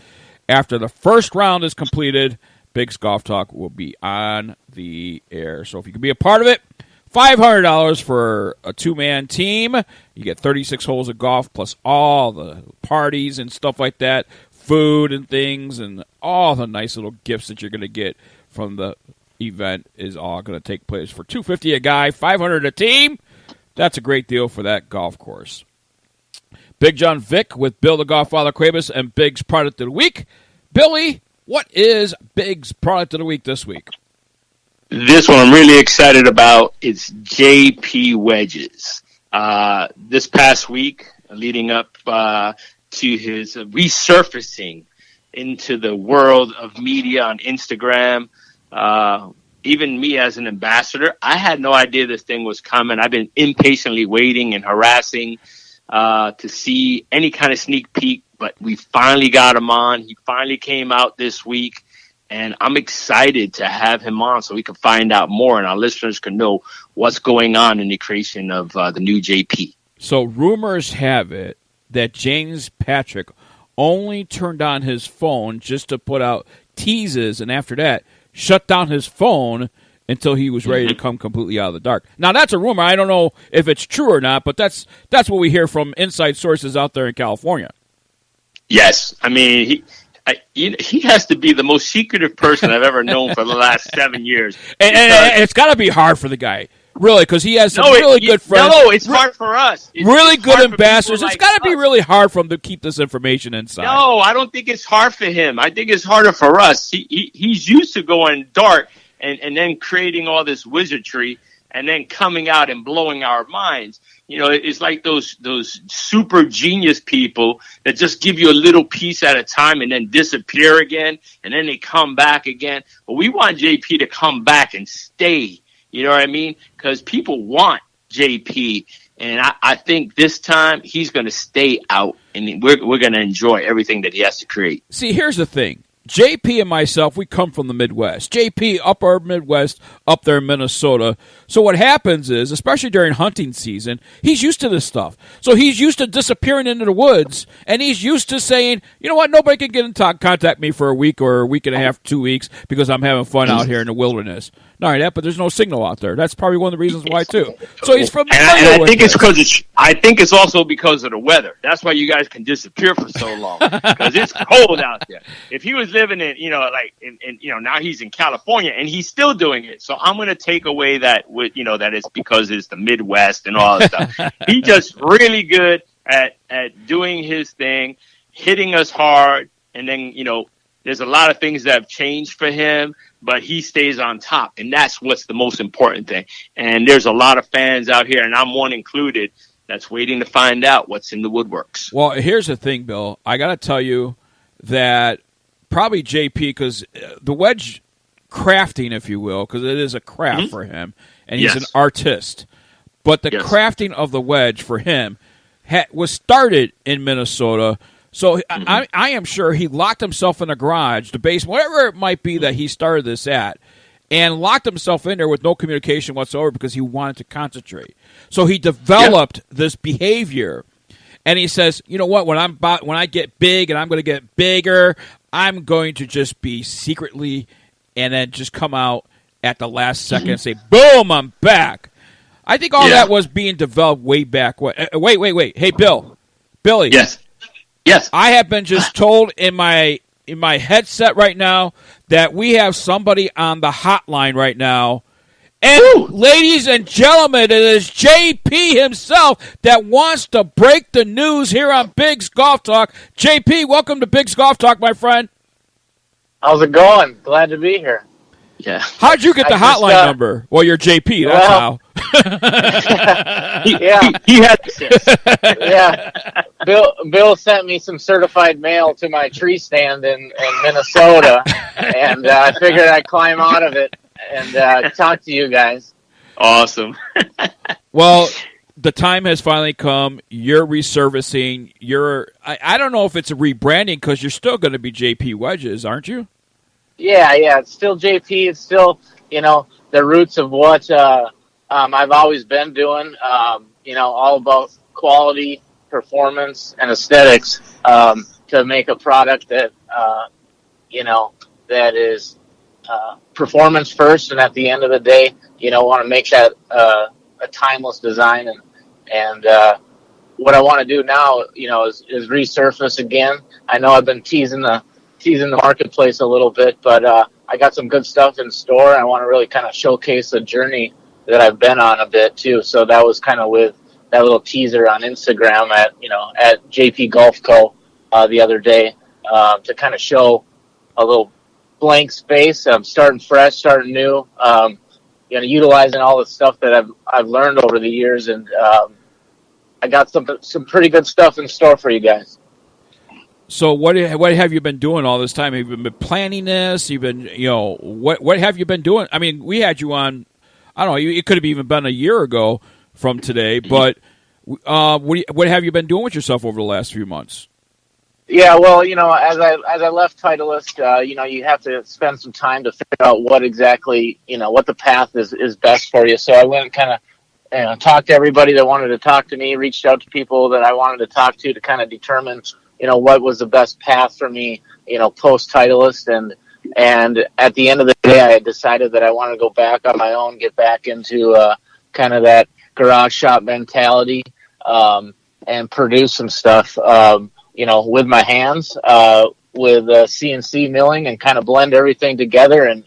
After the first round is completed, Bigg's Golf Talk will be on the air. So if you can be a part of it, $500 for a 2-man team. You get 36 holes of golf plus all the parties and stuff like that, food and things, and all the nice little gifts that you're going to get from the event is all going to take place for $250 a guy, $500 a team. That's a great deal for that golf course. Bigg Jon Vick with Bill the GolFFather Cuebas and Bigg's Product of the Week. Billy, what is Bigg's Product of the Week this week? This one I'm really excited about. It's JP Wedges. This past week, leading up to his resurfacing into the world of media on Instagram, even me as an ambassador, I had no idea this thing was coming. I've been impatiently waiting and harassing to see any kind of sneak peek, but we finally got him on. He finally came out this week, and I'm excited to have him on so we can find out more and our listeners can know what's going on in the creation of the new JP. So rumors have it that James Patrick only turned on his phone just to put out teases, and after that, shut down his phone until he was ready to come completely out of the dark. Now, that's a rumor. I don't know if it's true or not, but that's what we hear from inside sources out there in California. Yes. I mean, he has to be the most secretive person I've ever known for the last 7 years. And it's got to be hard for the guy, really, because he has some really good friends. No, it's hard for us. Really good ambassadors. It's got to be really hard for him to keep this information inside. No, I don't think it's hard for him. I think it's harder for us. He's used to going dark and then creating all this wizardry and then coming out and blowing our minds. You know, it's like those super genius people that just give you a little piece at a time and then disappear again, and then they come back again. But we want JP to come back and stay. You know what I mean? Because people want JP, and I think this time he's going to stay out, and we're going to enjoy everything that he has to create. See, here's the thing. JP and myself, we come from the Midwest. JP, upper Midwest, up there in Minnesota. So what happens is, especially during hunting season, he's used to this stuff. So he's used to disappearing into the woods, and he's used to saying, you know what, nobody can get in contact me for a week or a week and a half, 2 weeks, because I'm having fun out here in the wilderness. Not only that, but there's no signal out there. That's probably one of the reasons why too. So he's from. And I think it's because I think it's also because of the weather. That's why you guys can disappear for so long, because it's cold out there. If he was living in, now he's in California and he's still doing it. So I'm going to take away that with, that it's because it's the Midwest and all that stuff. He's just really good at doing his thing, hitting us hard, and then there's a lot of things that have changed for him, but he stays on top, and that's what's the most important thing. And there's a lot of fans out here, and I'm one included, that's waiting to find out what's in the woodworks. Well, here's the thing, Bill. I got to tell you that probably JP, because the wedge crafting, if you will, because it is a craft for him, and he's an artist. But the crafting of the wedge for him was started in Minnesota. So I am sure he locked himself in the garage, the basement, whatever it might be that he started this at, and locked himself in there with no communication whatsoever because he wanted to concentrate. So he developed this behavior, and he says, you know what, when I get big and I'm going to get bigger, I'm going to just be secretly and then just come out at the last second and say, boom, I'm back. I think all that was being developed way back. Wait. Hey, Billy. Yes. I have been just told in my headset right now that we have somebody on the hotline right now. And ladies and gentlemen, it is JP himself that wants to break the news here on Bigg's Golf Talk. JP, welcome to Bigg's Golf Talk, my friend. How's it going? Glad to be here. Yeah. How'd you get the hotline number? Well, you're JP. That's how. He had Bill sent me some certified mail to my tree stand in Minnesota, and I figured I'd climb out of it and talk to you guys. Awesome. Well, the time has finally come. You're resurfacing. I don't know if it's a rebranding because you're still going to be JP Wedges, aren't you? Yeah, it's still JP. It's still, the roots of what I've always been doing, all about quality, performance, and aesthetics to make a product that, that is performance first, and at the end of the day, want to make that a timeless design. And what I want to do now, is resurface again. I know I've been teasing the marketplace a little bit, but I got some good stuff in store. I want to really kind of showcase the journey that I've been on a bit too. So that was kind of with that little teaser on Instagram at JP Golf Co. The other day to kind of show a little blank space. I'm starting fresh, starting new, utilizing all the stuff that I've learned over the years, and I got some pretty good stuff in store for you guys. So what have you been doing all this time? Have you been planning this? You've been, what have you been doing? I mean, we had you on, I don't know, it could have even been a year ago from today, but what have you been doing with yourself over the last few months? Yeah, well, as I left Titleist, you have to spend some time to figure out what exactly, what the path is best for you. So I went and kind of talked to everybody that wanted to talk to me, reached out to people that I wanted to talk to kind of determine what was the best path for me, post Titleist. And at the end of the day, I decided that I wanted to go back on my own, get back into kind of that garage shop mentality, and produce some stuff, with my hands, with CNC milling, and kind of blend everything together and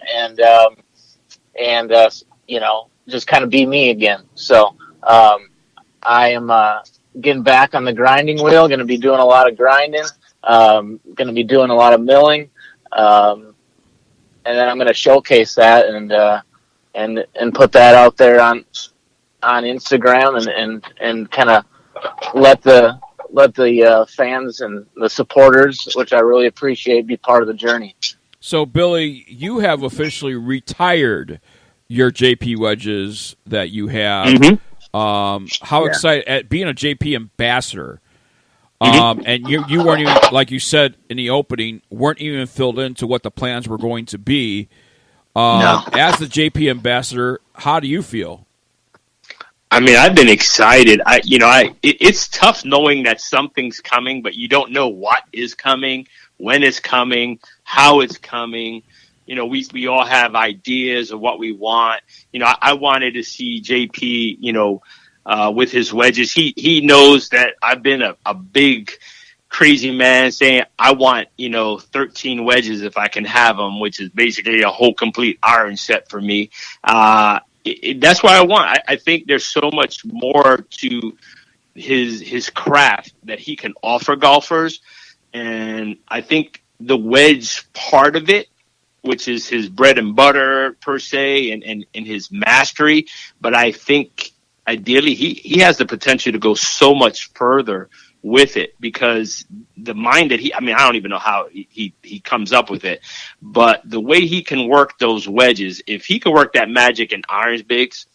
just kind of be me again. So, I am, getting back on the grinding wheel, going to be doing a lot of grinding, going to be doing a lot of milling, and then I'm going to showcase that and put that out there on Instagram and kind of let the fans and the supporters, which I really appreciate, be part of the journey. So, Billy, you have officially retired your JP Wedges that you have. Mm-hmm. How excited at being a JP ambassador, and you weren't even, like you said in the opening, weren't even filled into what the plans were going to be. No. As the JP ambassador, how do you feel? I mean, I've been excited. It's tough knowing that something's coming, but you don't know what is coming, when it's coming, how it's coming. we all have ideas of what we want. I wanted to see JP, with his wedges. He knows that I've been a big, crazy man saying I want, 13 wedges if I can have them, which is basically a whole complete iron set for me. That's what I want. I think there's so much more to his craft that he can offer golfers. And I think the wedge part of it, which is his bread and butter per se, and his mastery. But I think ideally he has the potential to go so much further with it, because the mind that I don't even know how he comes up with it, but the way he can work those wedges, if he can work that magic in irons, Biggs,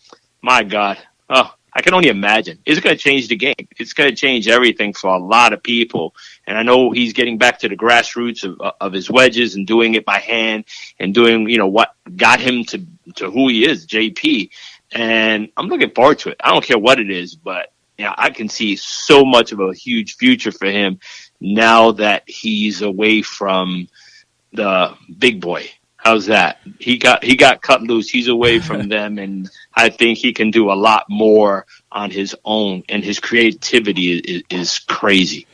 my God, I can only imagine. It's going to change the game. It's going to change everything for a lot of people. And I know he's getting back to the grassroots of his wedges and doing it by hand and doing, what got him to who he is, JP. And I'm looking forward to it. I don't care what it is, but I can see so much of a huge future for him now that he's away from the big boy. How's that? He got cut loose. He's away from them, and I think he can do a lot more on his own. And his creativity is crazy.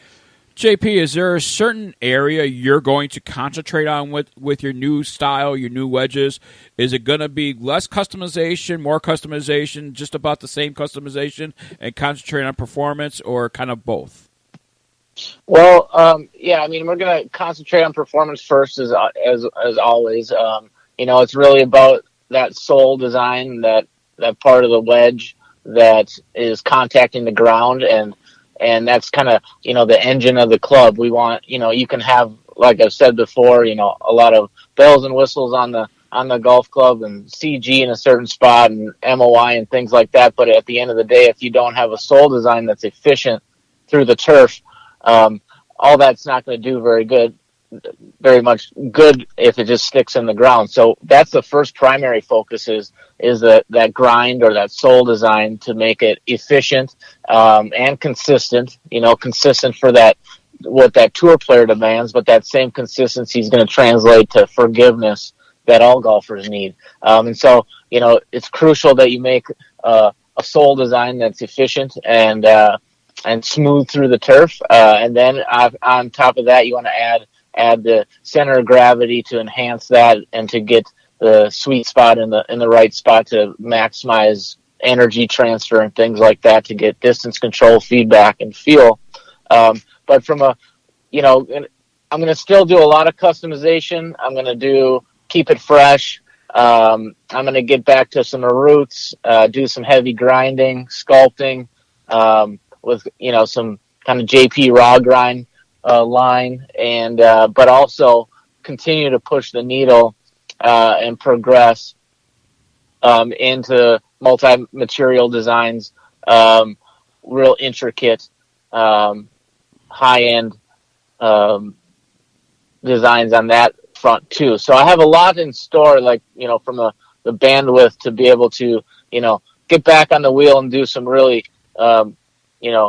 JP, is there a certain area you're going to concentrate on with your new style, your new wedges? Is it going to be less customization, more customization, just about the same customization, and concentrate on performance, or kind of both? Well, we're going to concentrate on performance first, as always. It's really about that sole design, that part of the wedge that is contacting the ground, and that's kind of, the engine of the club. We want, you can have, like I've said before, a lot of bells and whistles on the golf club and CG in a certain spot and MOI and things like that. But at the end of the day, if you don't have a sole design that's efficient through the turf, all that's not going to do very much good if it just sticks in the ground. So that's the first primary focus is that grind or that sole design to make it efficient and consistent, consistent for what that tour player demands, but that same consistency is going to translate to forgiveness that all golfers need. And so, it's crucial that you make a sole design that's efficient and smooth through the turf. And then on top of that, you want to add the center of gravity to enhance that and to get the sweet spot in the right spot to maximize energy transfer and things like that, to get distance control, feedback, and feel. But from I'm going to still do a lot of customization. I'm going to keep it fresh. I'm going to get back to some roots, do some heavy grinding, sculpting, with, some kind of JP raw grind line, and but also continue to push the needle and progress into multi-material designs, real intricate, high-end designs on that front too. So I have a lot in store, from the bandwidth to be able to, get back on the wheel and do some really,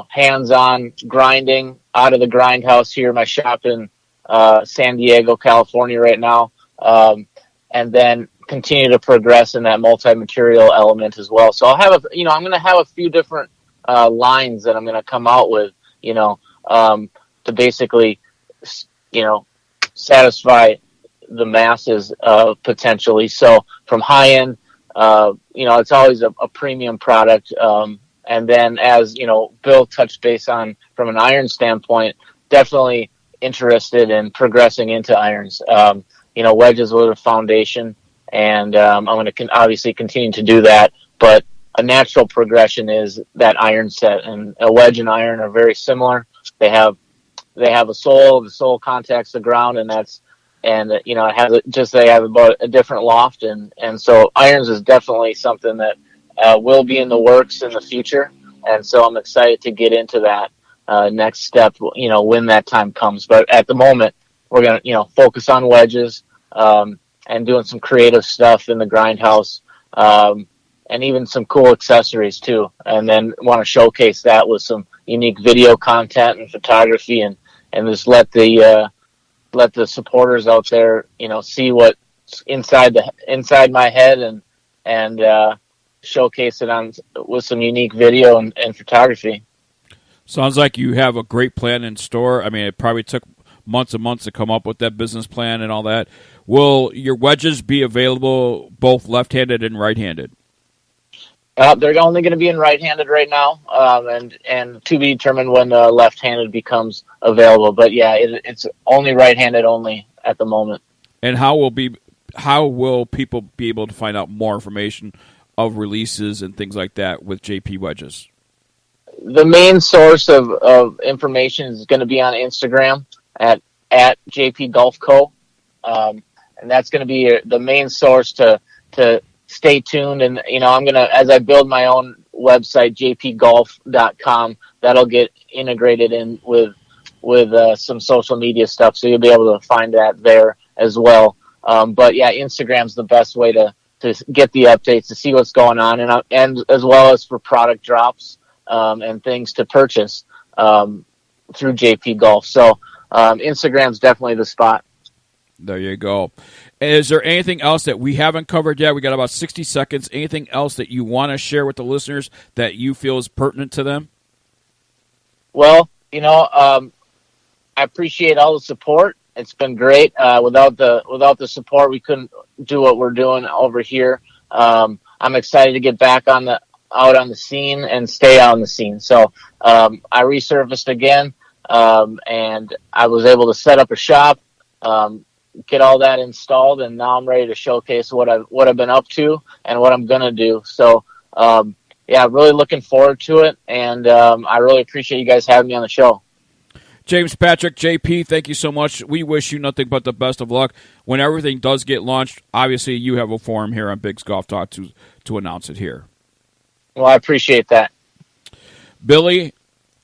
hands-on grinding out of the grind house here, my shop in San Diego, California right now, and then continue to progress in that multi-material element as well. So I'll have I'm going to have a few different lines that I'm going to come out with, to basically, satisfy the masses potentially. So from high end, it's always a premium product. And then as, Bill touched base on from an iron standpoint, definitely interested in progressing into irons. Wedges were the foundation, and I'm going to obviously continue to do that. But a natural progression is that iron set, and a wedge and iron are very similar. They have a sole. The sole contacts the ground, and they have about a different loft, and so irons is definitely something that will be in the works in the future, and so I'm excited to get into that next step, when that time comes. But at the moment, we're gonna, focus on wedges and doing some creative stuff in the grindhouse, and even some cool accessories too. And then want to showcase that with some unique video content and photography, and just let the supporters out there, see what inside my head and showcase it with some unique video and photography. Sounds like you have a great plan in store. I mean, it probably took months and months to come up with that business plan and all that. Will your wedges be available both left-handed and right-handed? They're only going to be in right-handed right now, and to be determined when left-handed becomes available. But yeah, it's only right-handed only at the moment. And how will people be able to find out more information of releases and things like that with JP wedges? The main source of information is going to be on Instagram at JP Golf Co. And that's going to be the main source to stay tuned. And, I'm going to, as I build my own website, jpgolf.com, that'll get integrated in with some social media stuff. So you'll be able to find that there as well. But yeah, Instagram's the best way to get the updates, to see what's going on, and as well as for product drops and things to purchase through JP Golf. So Instagram's definitely the spot. There you go. Is there anything else that we haven't covered yet? We got about 60 seconds. Anything else that you want to share with the listeners that you feel is pertinent to them? Well, I appreciate all the support. It's been great. Without the support, we couldn't do what we're doing over here. I'm excited to get back out on the scene and stay on the scene. So I resurfaced again, and I was able to set up a shop, get all that installed, and now I'm ready to showcase what I've been up to and what I'm gonna do. So really looking forward to it, and I really appreciate you guys having me on the show. James Patrick, JP, thank you so much. We wish you nothing but the best of luck. When everything does get launched, obviously you have a forum here on Bigg's Golf Talk to announce it here. Well, I appreciate that. Billy,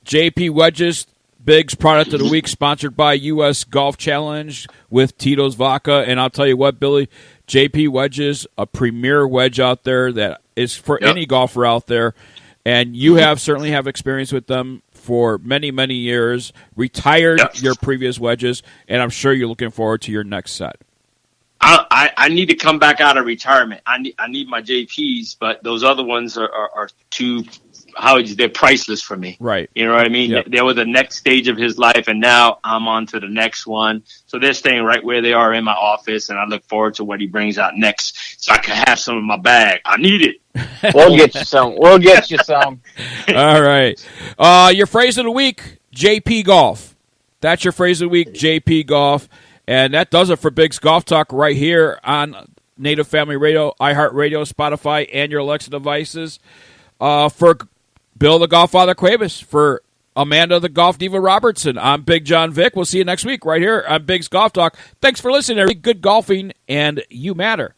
JP Wedges, Bigg's Product of the Week, sponsored by U.S. Golf Challenge with Tito's Vodka. And I'll tell you what, Billy, JP Wedges, a premier wedge out there that is for any golfer out there. And you certainly have experience with them for many, many years, retired your previous wedges, and I'm sure you're looking forward to your next set. I need to come back out of retirement. I need my JPs, but those other ones are too, they're priceless for me. Right. You know what I mean? Yep. They were the next stage of his life, and now I'm on to the next one. So they're staying right where they are in my office, and I look forward to what he brings out next so I can have some in my bag. I need it. We'll get you some. All right. Your phrase of the week, JP Golf. That's your phrase of the week, JP Golf. And that does it for Bigg's Golf Talk right here on Native Family Radio, iHeartRadio, Spotify, and your Alexa devices. For Bill the GolfFather Cuebas, for Amanda the Golf Diva Robertson, I'm Bigg Jon Vick. We'll see you next week right here on Bigg's Golf Talk. Thanks for listening, everybody. Good golfing, and you matter.